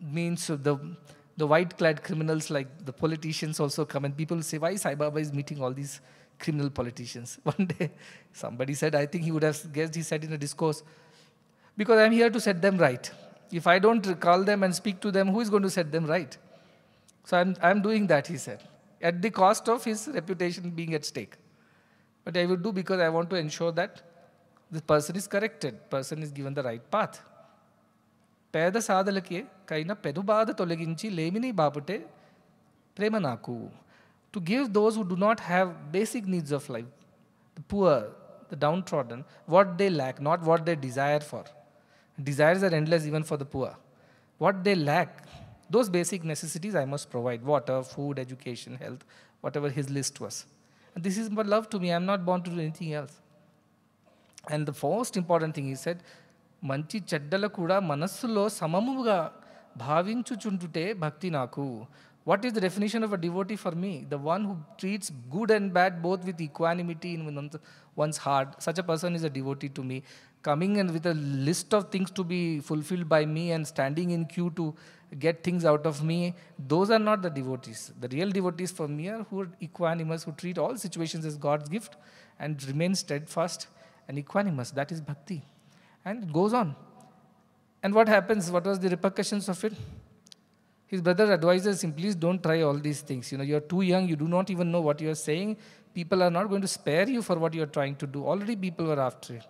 means the white-clad criminals like the politicians also come and people say, why Sai Baba is meeting all these criminal politicians? One day somebody said, I think he would have guessed, he said in a discourse, because I am here to set them right. If I don't call them and speak to them, who is going to set them right? So I am doing that, he said, at the cost of his reputation being at stake. But I will do because I want to ensure that the person is corrected, person is given the right path. Peda sadalake kaina pedubada toleginchi lemini babute prema naku. To give those who do not have basic needs of life, the poor, the downtrodden, what they lack, not what they desire for. Desires are endless even for the poor. What they lack, those basic necessities I must provide. Water, food, education, health, whatever his list was. And this is my love to me. I am not born to do anything else. And the most important thing he said, Manchi cheddala kuda manassulo samamuga bhavinchuchundute bhakti naku. What is the definition of a devotee for me? The one who treats good and bad both with equanimity in one's heart. Such a person is a devotee to me. Coming in with a list of things to be fulfilled by me and standing in queue to get things out of me, those are not the devotees. The real devotees for me are who are equanimous, who treat all situations as God's gift and remain steadfast and equanimous. That is bhakti. And it goes on. And what happens? What was the repercussions of it? His brother advises him, please don't try all these things. You are too young, you do not even know what you are saying. People are not going to spare you for what you are trying to do. Already people were after it.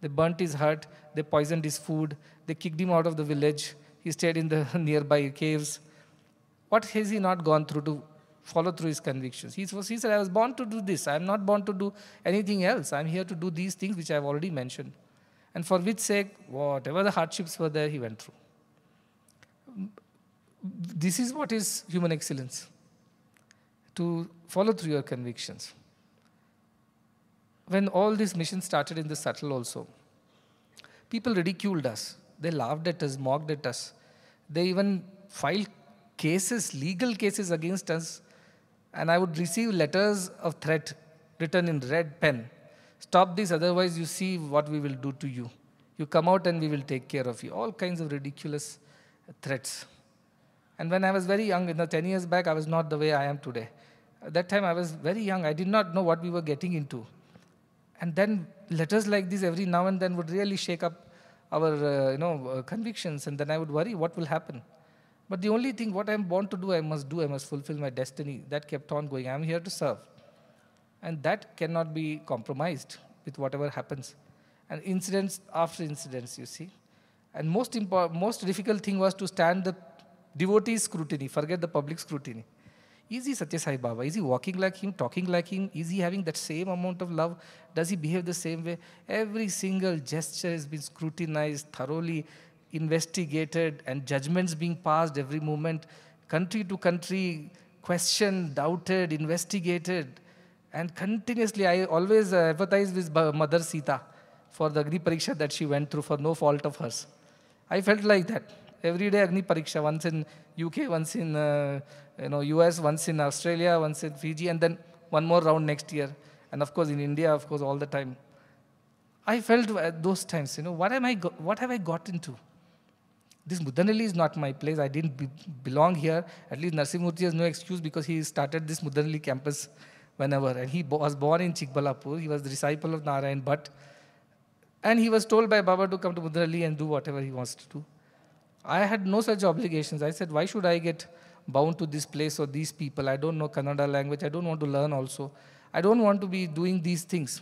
They burnt his hut, they poisoned his food, they kicked him out of the village. He stayed in the nearby caves. What has he not gone through to follow through his convictions? He said, I was born to do this. I am not born to do anything else. I am here to do these things which I have already mentioned. And for which sake, whatever the hardships were there, he went through. This is what is human excellence. To follow through your convictions. When all this mission started in the subtle also, people ridiculed us. They laughed at us, mocked at us. They even filed cases, legal cases against us And I would receive letters of threat written in red pen. Stop this, otherwise you see what we will do to you. You come out and we will take care of you. All kinds of ridiculous threats. And when I was very young, 10 years back, I was not the way I am today. At that time, I was very young. I did not know what we were getting into. And then letters like this every now and then would really shake up our convictions. And then I would worry, what will happen? But the only thing, what I am born to do, I must do. I must fulfill my destiny. That kept on going. I am here to serve. And that cannot be compromised with whatever happens. And incidents after incidents, you see. And most difficult thing was to stand the devotee scrutiny, forget the public scrutiny. Is he Satya Sai Baba? Is he walking like him, talking like him? Is he having that same amount of love? Does he behave the same way? Every single gesture has been scrutinized, thoroughly investigated, and judgments being passed every moment, country to country, questioned, doubted, investigated. And continuously, I always empathize with Mother Sita for the Agni Pariksha that she went through for no fault of hers. I felt like that. Every day Agni Pariksha, once in UK, once in US, once in Australia, once in Fiji, and then one more round next year. And of course in India, of course, all the time. I felt at those times, what have I got into? This Muddenahalli is not my place. I didn't belong here. At least Narsimurti has no excuse because he started this Muddenahalli campus whenever. And he was born in Chikbalapur. He was the disciple of Narayan Bhatt. And he was told by Baba to come to Muddenahalli and do whatever he wants to do. I had no such obligations. I said, why should I get bound to this place or these people? I don't know Kannada language. I don't want to learn also. I don't want to be doing these things.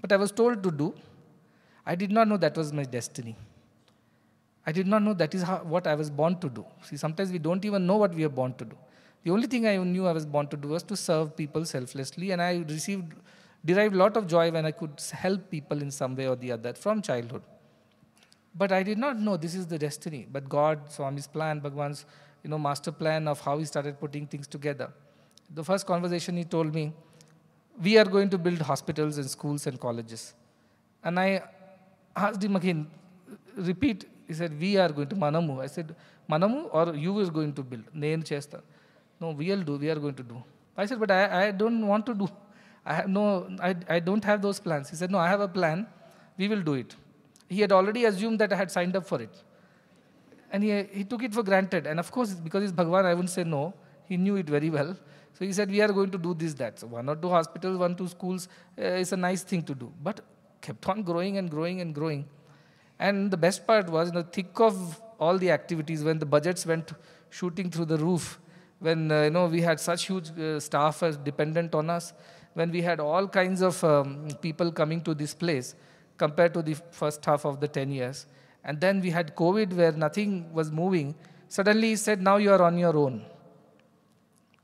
But I was told to do. I did not know that was my destiny. I did not know that is what I was born to do. See, sometimes we don't even know what we are born to do. The only thing I knew I was born to do was to serve people selflessly, and I derived a lot of joy when I could help people in some way or the other from childhood. But I did not know this is the destiny. But God, Swami's plan, Bhagwan's master plan of how he started putting things together. The first conversation he told me, we are going to build hospitals and schools and colleges. And I asked him again, repeat. He said, we are going to Manamu. I said, Manamu or you is going to build? Nenu chesta. No, we will do. We are going to do. I said, but I don't want to do. I don't have those plans. He said, no, I have a plan. We will do it. He had already assumed that I had signed up for it. And he took it for granted. And of course, because he's Bhagwan, I wouldn't say no. He knew it very well. So he said, we are going to do this, that. So 1 or 2 hospitals, 1 or 2 schools is a nice thing to do. But kept on growing and growing and growing. And the best part was, in the thick of all the activities, when the budgets went shooting through the roof, when we had such huge staff as dependent on us, when we had all kinds of people coming to this place, compared to the first half of the 10 years. And then we had COVID where nothing was moving. Suddenly he said, now you are on your own.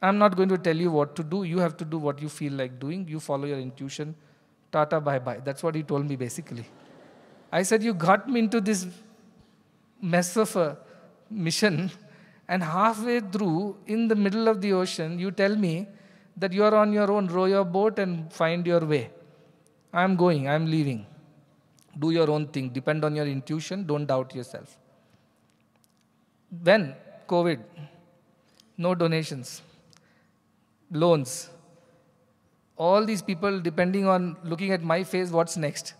I'm not going to tell you what to do. You have to do what you feel like doing. You follow your intuition. Tata, bye-bye. That's what he told me basically. I said, you got me into this mess of a mission, and halfway through, in the middle of the ocean, you tell me that you are on your own. Row your boat and find your way. I'm going. I'm leaving. Do your own thing. Depend on your intuition. Don't doubt yourself. Then, COVID, no donations, loans. All these people depending on looking at my face, what's next?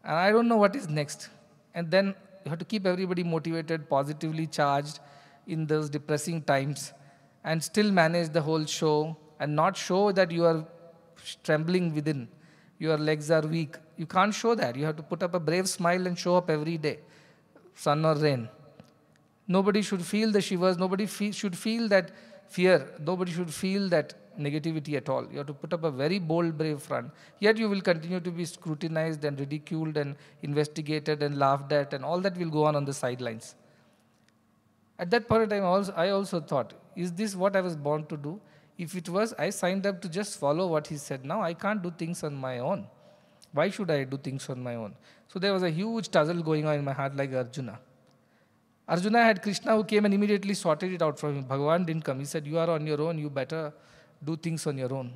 And I don't know what is next. And then you have to keep everybody motivated, positively charged in those depressing times, and still manage the whole show and not show that you are trembling within. Your legs are weak. You can't show that. You have to put up a brave smile and show up every day, sun or rain. Nobody should feel the shivers. Nobody should feel that fear. Nobody should feel that negativity at all. You have to put up a very bold, brave front. Yet you will continue to be scrutinized and ridiculed and investigated and laughed at, and all that will go on the sidelines. At that point in time, I also thought, is this what I was born to do? If it was, I signed up to just follow what he said. Now I can't do things on my own. Why should I do things on my own? So there was a huge tussle going on in my heart like Arjuna. Arjuna had Krishna who came and immediately sorted it out for him. Bhagavan didn't come. He said, you are on your own. You better do things on your own.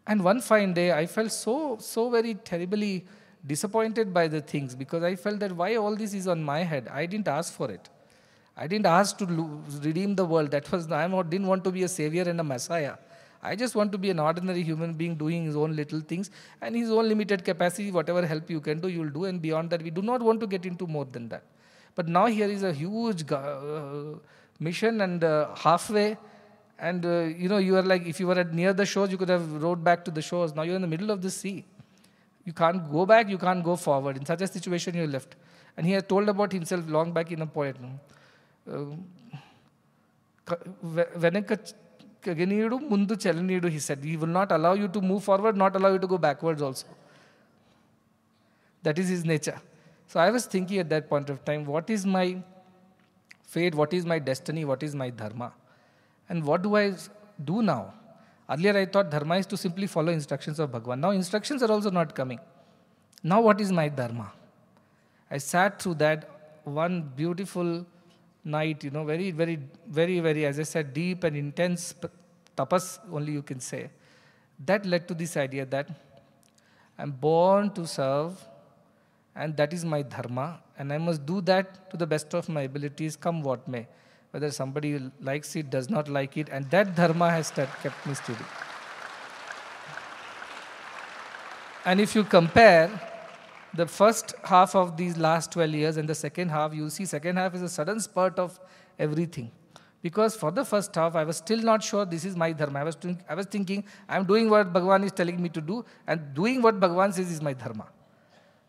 And one fine day, I felt so very terribly disappointed by the things, because I felt that why all this is on my head? I didn't ask for it. I didn't ask to redeem the world. I didn't want to be a savior and a messiah. I just want to be an ordinary human being doing his own little things and his own limited capacity, whatever help you can do, you will do. And beyond that, we do not want to get into more than that. But now here is a huge mission and halfway. And you are like, if you were near the shores, you could have rowed back to the shores. Now you're in the middle of the sea. You can't go back, you can't go forward. In such a situation, you're left. And he has told about himself long back in a poem. He said, he will not allow you to move forward, not allow you to go backwards also. That is his nature. So I was thinking at that point of time, what is my fate, what is my destiny, what is my dharma? And what do I do now? Earlier I thought dharma is to simply follow instructions of Bhagavan. Now instructions are also not coming. Now what is my dharma? I sat through that one beautiful night, very, very, very, very, as I said, deep and intense tapas, only you can say. That led to this idea that I'm born to serve, and that is my dharma, and I must do that to the best of my abilities, come what may. Whether somebody likes it, does not like it, and that dharma has kept me steady. And if you compare the first half of these last 12 years and the second half, you see second half is a sudden spurt of everything. Because for the first half, I was still not sure this is my dharma. I was thinking, I'm doing what Bhagavan is telling me to do, and doing what Bhagavan says is my dharma.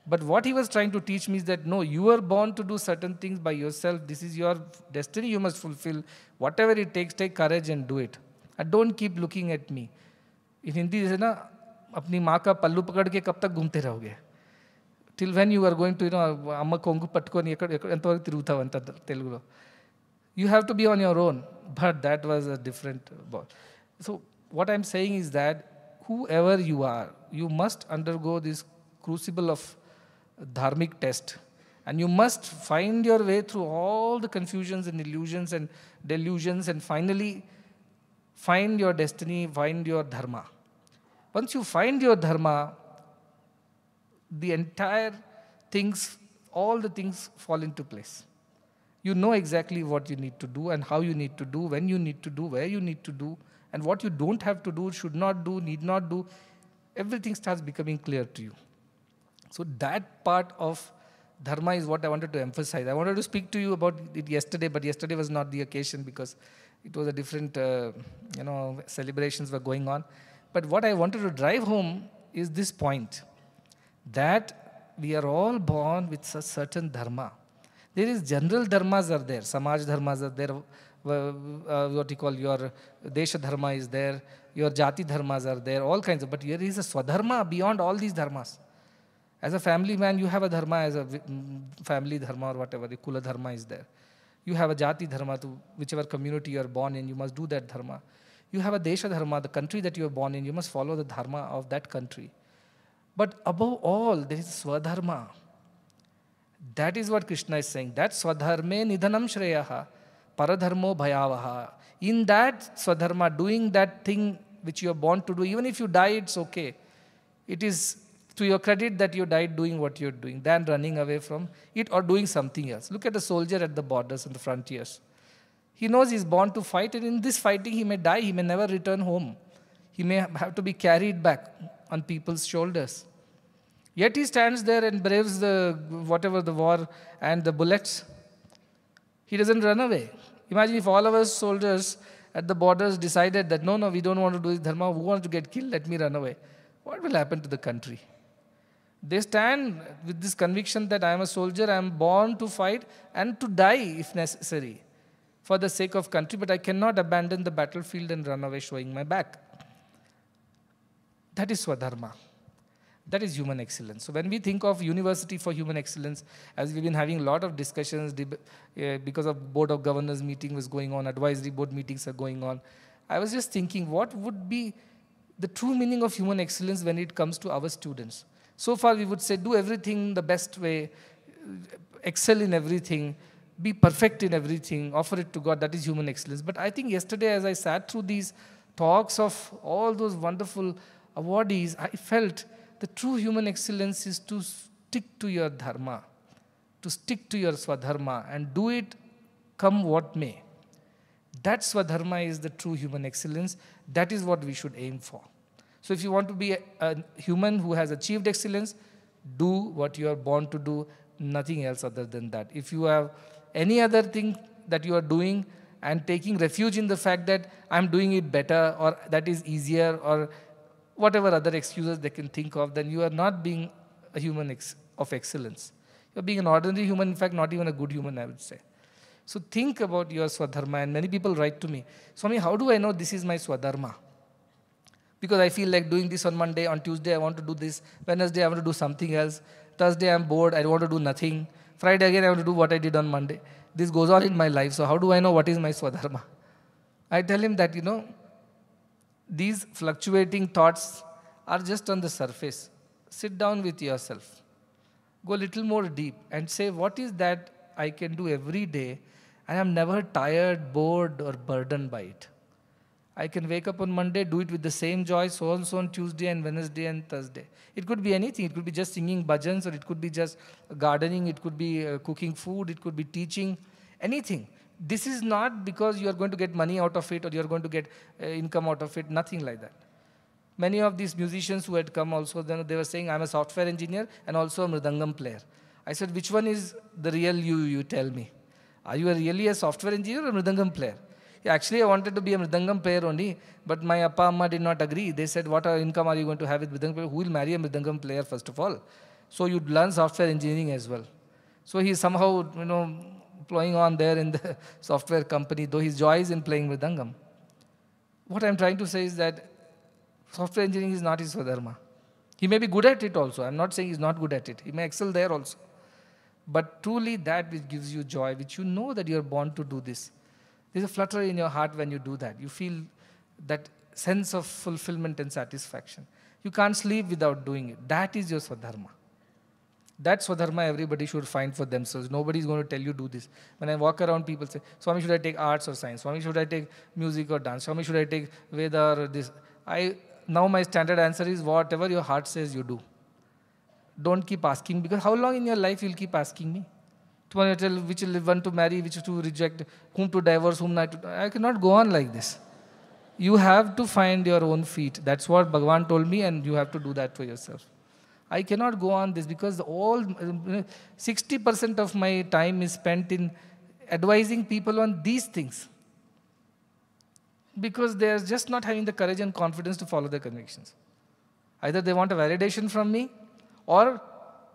But what he was trying to teach me is that, no, you are born to do certain things by yourself. This is your destiny you must fulfill. Whatever it takes, take courage and do it. And don't keep looking at me. In Hindi, is na, apni maa ka pallu pakad ke kab tak ghumte rahoge? Till when you are going to, amma kongu patkoni entavaraku tirugutavanta Telugulo. You have to be on your own. But that was a different ball. So what I'm saying is that whoever you are, you must undergo this crucible of dharmic test. And you must find your way through all the confusions and illusions and delusions and finally find your destiny, find your dharma. Once you find your dharma, the entire things, all the things fall into place. You know exactly what you need to do and how you need to do, when you need to do, where you need to do, and what you don't have to do, should not do, need not do. Everything starts becoming clear to you. So that part of dharma is what I wanted to emphasize. I wanted to speak to you about it yesterday, but yesterday was not the occasion because it was a different, celebrations were going on. But what I wanted to drive home is this point, that we are all born with a certain dharma. There is general dharmas are there, samaj dharmas are there, what you call your desha dharma is there, your jati dharmas are there, all kinds of, but there is a swadharma beyond all these dharmas. As a family man, you have a dharma as a family dharma or whatever, the kula dharma is there. You have a jati dharma to whichever community you are born in, you must do that dharma. You have a desha dharma, the country that you are born in, you must follow the dharma of that country. But above all, there is swadharma. That is what Krishna is saying. That swadharme nidhanam shreyaha, paradharmo bhayavaha. In that swadharma, doing that thing which you are born to do, even if you die, it's okay. It is to your credit that you died doing what you're doing, than running away from it or doing something else. Look at a soldier at the borders and the frontiers. He knows he's born to fight, and in this fighting he may die, he may never return home. He may have to be carried back on people's shoulders. Yet he stands there and braves the war and the bullets. He doesn't run away. Imagine if all of us soldiers at the borders decided that, no, we don't want to do this dharma, who wants to get killed, let me run away. What will happen to the country? They stand with this conviction that I am a soldier, I am born to fight and to die if necessary for the sake of country, but I cannot abandon the battlefield and run away showing my back. That is Swadharma. That is human excellence. So when we think of University for Human Excellence, as we've been having a lot of discussions because of Board of Governors meeting was going on, advisory board meetings are going on, I was just thinking what would be the true meaning of human excellence when it comes to our students. So far we would say do everything the best way, excel in everything, be perfect in everything, offer it to God, that is human excellence. But I think yesterday as I sat through these talks of all those wonderful awardees, I felt the true human excellence is to stick to your dharma, to stick to your swadharma and do it come what may. That Swadharma is the true human excellence. That is what we should aim for. So if you want to be a human who has achieved excellence, do what you are born to do, nothing else other than that. If you have any other thing that you are doing and taking refuge in the fact that I'm doing it better or that is easier or whatever other excuses they can think of, then you are not being a human of excellence. You're being an ordinary human, in fact, not even a good human, I would say. So think about your Swadharma. And many people write to me, Swami, how do I know this is my Swadharma? Because I feel like doing this on Monday, on Tuesday I want to do this, Wednesday I want to do something else, Thursday I'm bored, I want to do nothing, Friday again I want to do what I did on Monday. This goes on in my life, so how do I know what is my Swadharma? I tell him that, these fluctuating thoughts are just on the surface. Sit down with yourself. Go a little more deep and say, what is that I can do every day and I'm never tired, bored or burdened by it? I can wake up on Monday, do it with the same joy, so and so on Tuesday and Wednesday and Thursday. It could be anything. It could be just singing bhajans, or it could be just gardening, it could be cooking food, it could be teaching, anything. This is not because you are going to get money out of it or you are going to get income out of it, nothing like that. Many of these musicians who had come also, they were saying, I'm a software engineer and also a mridangam player. I said, which one is the real you tell me? Are you really a software engineer or a mridangam player? Yeah, actually, I wanted to be a mridangam player only, but my appa amma did not agree. They said, what income are you going to have with mridangam player? Who will marry a mridangam player first of all? So you learn software engineering as well. So he's somehow, playing on there in the software company, though his joy is in playing mridangam. What I'm trying to say is that software engineering is not his Swadharma. He may be good at it also. I'm not saying he's not good at it. He may excel there also. But truly that which gives you joy, which you know that you're born to do this. There's a flutter in your heart when you do that. You feel that sense of fulfillment and satisfaction. You can't sleep without doing it. That is your Swadharma. That Swadharma everybody should find for themselves. Nobody is going to tell you do this. When I walk around, people say, Swami, should I take arts or science? Swami, should I take music or dance? Swami, should I take Veda or this? Now my standard answer is whatever your heart says you do. Don't keep asking, because how long in your life you'll keep asking me? Tomorrow you tell which one to marry, which to reject, whom to divorce, whom not to. I cannot go on like this. You have to find your own feet. That's what Bhagavan told me, and you have to do that for yourself. I cannot go on this because 60% of my time is spent in advising people on these things. Because they are just not having the courage and confidence to follow their convictions. Either they want a validation from me, or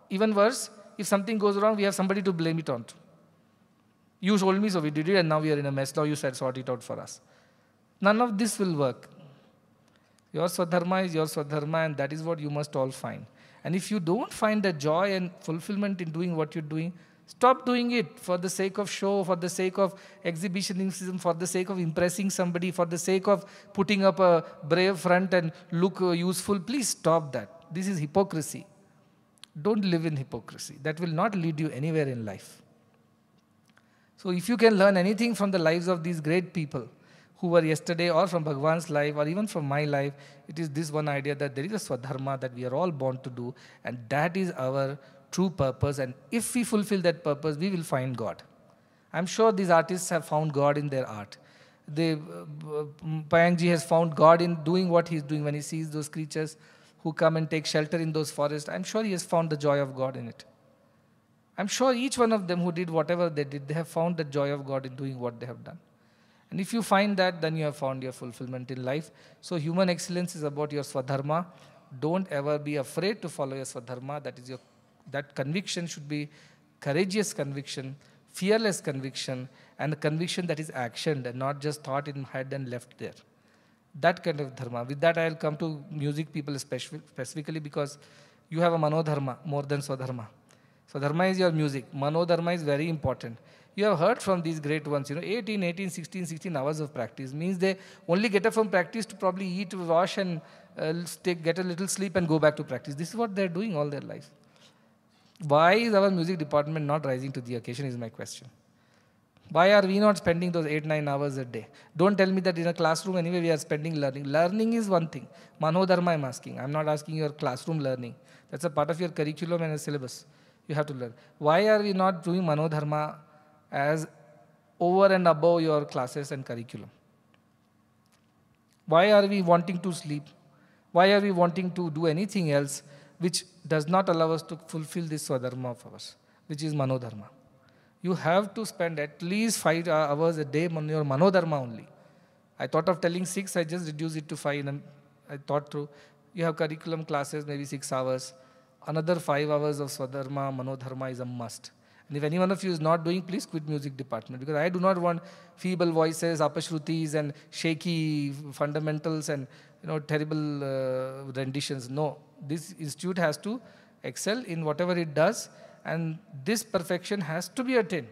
even worse, if something goes wrong, we have somebody to blame it on. You told me, so we did it, and now we are in a mess. Now you said sort it out for us. None of this will work. Your Swadharma is your Swadharma, and that is what you must all find. And if you don't find the joy and fulfillment in doing what you're doing, stop doing it for the sake of show, for the sake of exhibitionism, for the sake of impressing somebody, for the sake of putting up a brave front and look useful. Please stop that. This is hypocrisy. Don't live in hypocrisy. That will not lead you anywhere in life. So if you can learn anything from the lives of these great people who were yesterday, or from Bhagavan's life, or even from my life, it is this one idea that there is a Swadharma that we are all born to do, and that is our true purpose. And if we fulfill that purpose, we will find God. I'm sure these artists have found God in their art. Payangji has found God in doing what he's doing when he sees those creatures who come and take shelter in those forests. I'm sure he has found the joy of God in it. I'm sure each one of them who did whatever they did, they have found the joy of God in doing what they have done. And if you find that, then you have found your fulfillment in life. So human excellence is about your Swadharma. Don't ever be afraid to follow your Swadharma. That conviction should be courageous conviction, fearless conviction, and a conviction that is actioned and not just thought in head and left there. That kind of dharma. With that, I'll come to music people specifically, because you have a manodharma more than Swadharma. Swadharma is your music. Manodharma is very important. You have heard from these great ones, 18, 16 hours of practice. Means they only get up from practice to probably eat, wash, and get a little sleep and go back to practice. This is what they're doing all their life. Why is our music department not rising to the occasion is my question. Why are we not spending those 8-9 hours a day? Don't tell me that in a classroom anyway we are spending learning. Learning is one thing. Manodharma I'm asking. I'm not asking your classroom learning. That's a part of your curriculum and a syllabus. You have to learn. Why are we not doing manodharma as over and above your classes and curriculum. Why are we wanting to sleep? Why are we wanting to do anything else which does not allow us to fulfill this Swadharma of ours, which is Manodharma? You have to spend at least 5 hours a day on your Manodharma only. I thought of telling 6, I just reduced it to 5. And I thought through, you have curriculum classes, maybe 6 hours. Another 5 hours of Swadharma, Manodharma is a must. And if any one of you is not doing, please quit music department, because I do not want feeble voices, apashrutis and shaky fundamentals and terrible renditions. No, this institute has to excel in whatever it does, and this perfection has to be attained.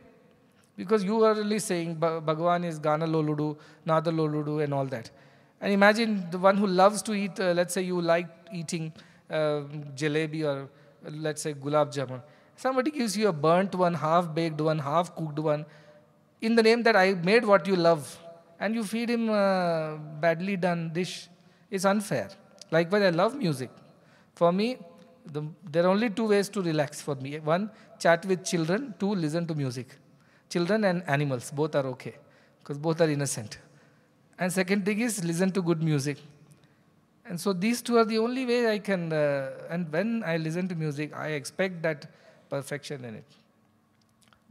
Because you are really saying Bhagavan is Gana Loludu, Nada Loludu and all that. And imagine the one who loves to eat, let's say you like eating jalebi or let's say gulab jamun. Somebody gives you a burnt one, half-baked one, half-cooked one, in the name that I made what you love, and you feed him a badly done dish. It's unfair. Likewise, I love music. For me, there are only 2 ways to relax for me. 1, chat with children. 2, listen to music. Children and animals, both are okay, because both are innocent. And second thing is, listen to good music. And so these 2 are the only way I can, and when I listen to music, I expect that perfection in it.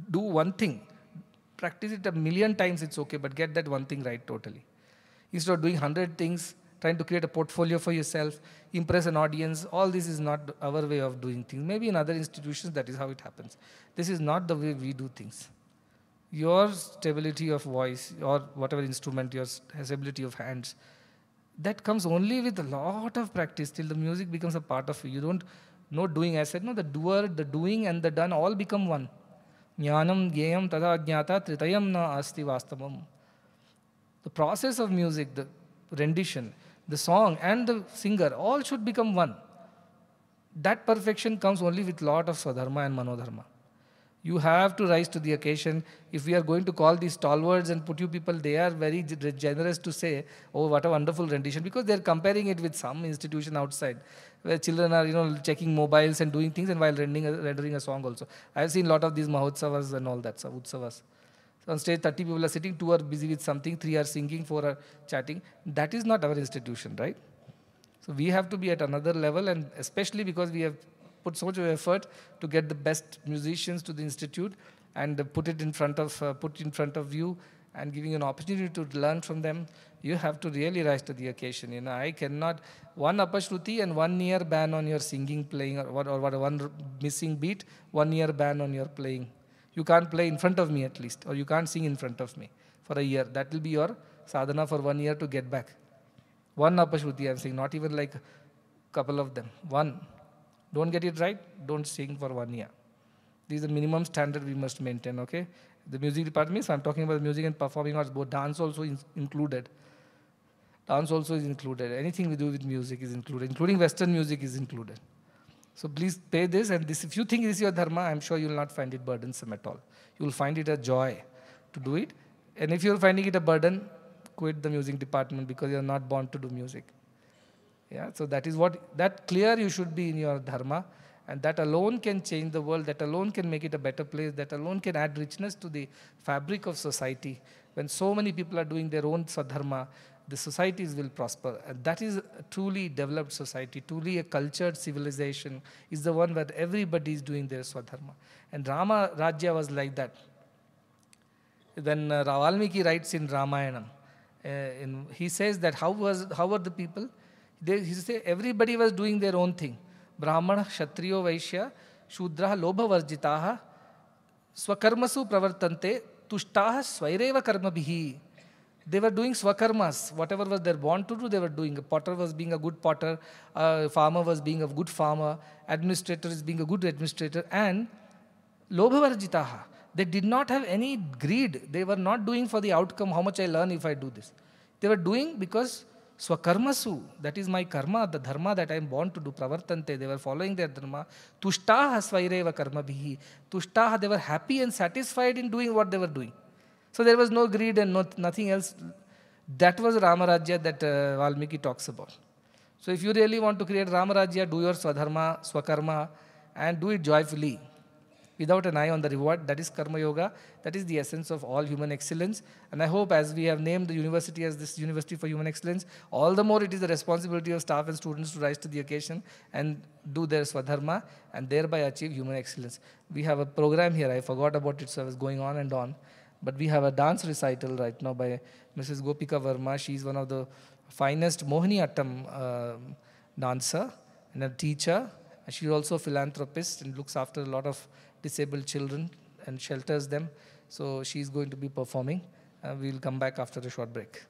Do one thing. Practice it 1,000,000 times, it's okay, but get that one thing right totally. Instead of doing 100 things, trying to create a portfolio for yourself, impress an audience, all this is not our way of doing things. Maybe in other institutions that is how it happens. This is not the way we do things. Your stability of voice, or whatever instrument, your stability of hands, that comes only with a lot of practice till the music becomes a part of you. You don't know doing. I said, no, the doer, the doing and the done all become one. Jnanam gyayam tada jnata tritayam na asti vastavam. The process of music, the rendition, the song and the singer, all should become one. That perfection comes only with lot of Swadharma and Manodharma. You have to rise to the occasion. If we are going to call these stalwarts and put you people, they are very generous to say, oh, what a wonderful rendition, because they are comparing it with some institution outside, where children are, checking mobiles and doing things, and while rendering a song also. I have seen a lot of these Mahotsavas and all that, Utsavas. So on stage, 30 people are sitting, 2 are busy with something, 3 are singing, 4 are chatting. That is not our institution, right? So we have to be at another level, and especially because we have put so much effort to get the best musicians to the institute and put in front of you and giving you an opportunity to learn from them. You have to really rise to the occasion. I cannot, 1 apashruti and 1 year ban on your singing, playing, or 1 missing beat, 1 year ban on your playing. You can't play in front of me at least, or you can't sing in front of me for a year. That will be your sadhana for 1 year to get back. 1 apashruti, I'm saying, not even like a couple of them. 1. Don't get it right, don't sing for 1 year. This is the minimum standard we must maintain, okay? The music department, so I'm talking about music and performing arts, both dance also is included. Dance also is included. Anything we do with music is included, including Western music is included. So please pay this, and this, if you think this is your dharma, I'm sure you will not find it burdensome at all. You will find it a joy to do it. And if you're finding it a burden, quit the music department, because you're not born to do music. Yeah, so that is that clear you should be in your dharma, and that alone can change the world, that alone can make it a better place, that alone can add richness to the fabric of society. When so many people are doing their own sadharma, the societies will prosper. And that is a truly developed society, truly a cultured civilization, is the one where everybody is doing their swadharma. And Rama Rajya was like that. Then Valmiki writes in Ramayana, he says that how were the people? He says everybody was doing their own thing. Brahmana, Kshatriyo, Vaishya, Shudraha, Lobha Varjitaha, Swakarmasu Pravartante, Tushtaha, Swaireva Karmabhihi. They were doing swakarmas. Whatever was their born to do, they were doing. A potter was being a good potter, a farmer was being a good farmer, administrator is being a good administrator, and Lobha Varjitaha. They did not have any greed. They were not doing for the outcome, how much I learn if I do this. They were doing because Swakarmasu, that is my karma, the dharma that I am born to do, pravartante, they were following their dharma. Tushtaha svaireva karmabhihi. Tushtaha, they were happy and satisfied in doing what they were doing. So there was no greed and nothing else. That was Ramarajya that Valmiki talks about. So if you really want to create Ramarajya, do your swadharma, swakarma, and do it joyfully. without an eye on the reward. That is Karma Yoga. That is the essence of all human excellence. And I hope, as we have named the university as this University for Human Excellence, all the more it is the responsibility of staff and students to rise to the occasion and do their Swadharma and thereby achieve human excellence. We have a program here. I forgot about it, so I was going on and on. But we have a dance recital right now by Mrs. Gopika Verma. She is one of the finest Mohiniyattam dancer and a teacher. And she is also a philanthropist and looks after a lot of disabled children and shelters them. So she is going to be performing. We will come back after a short break.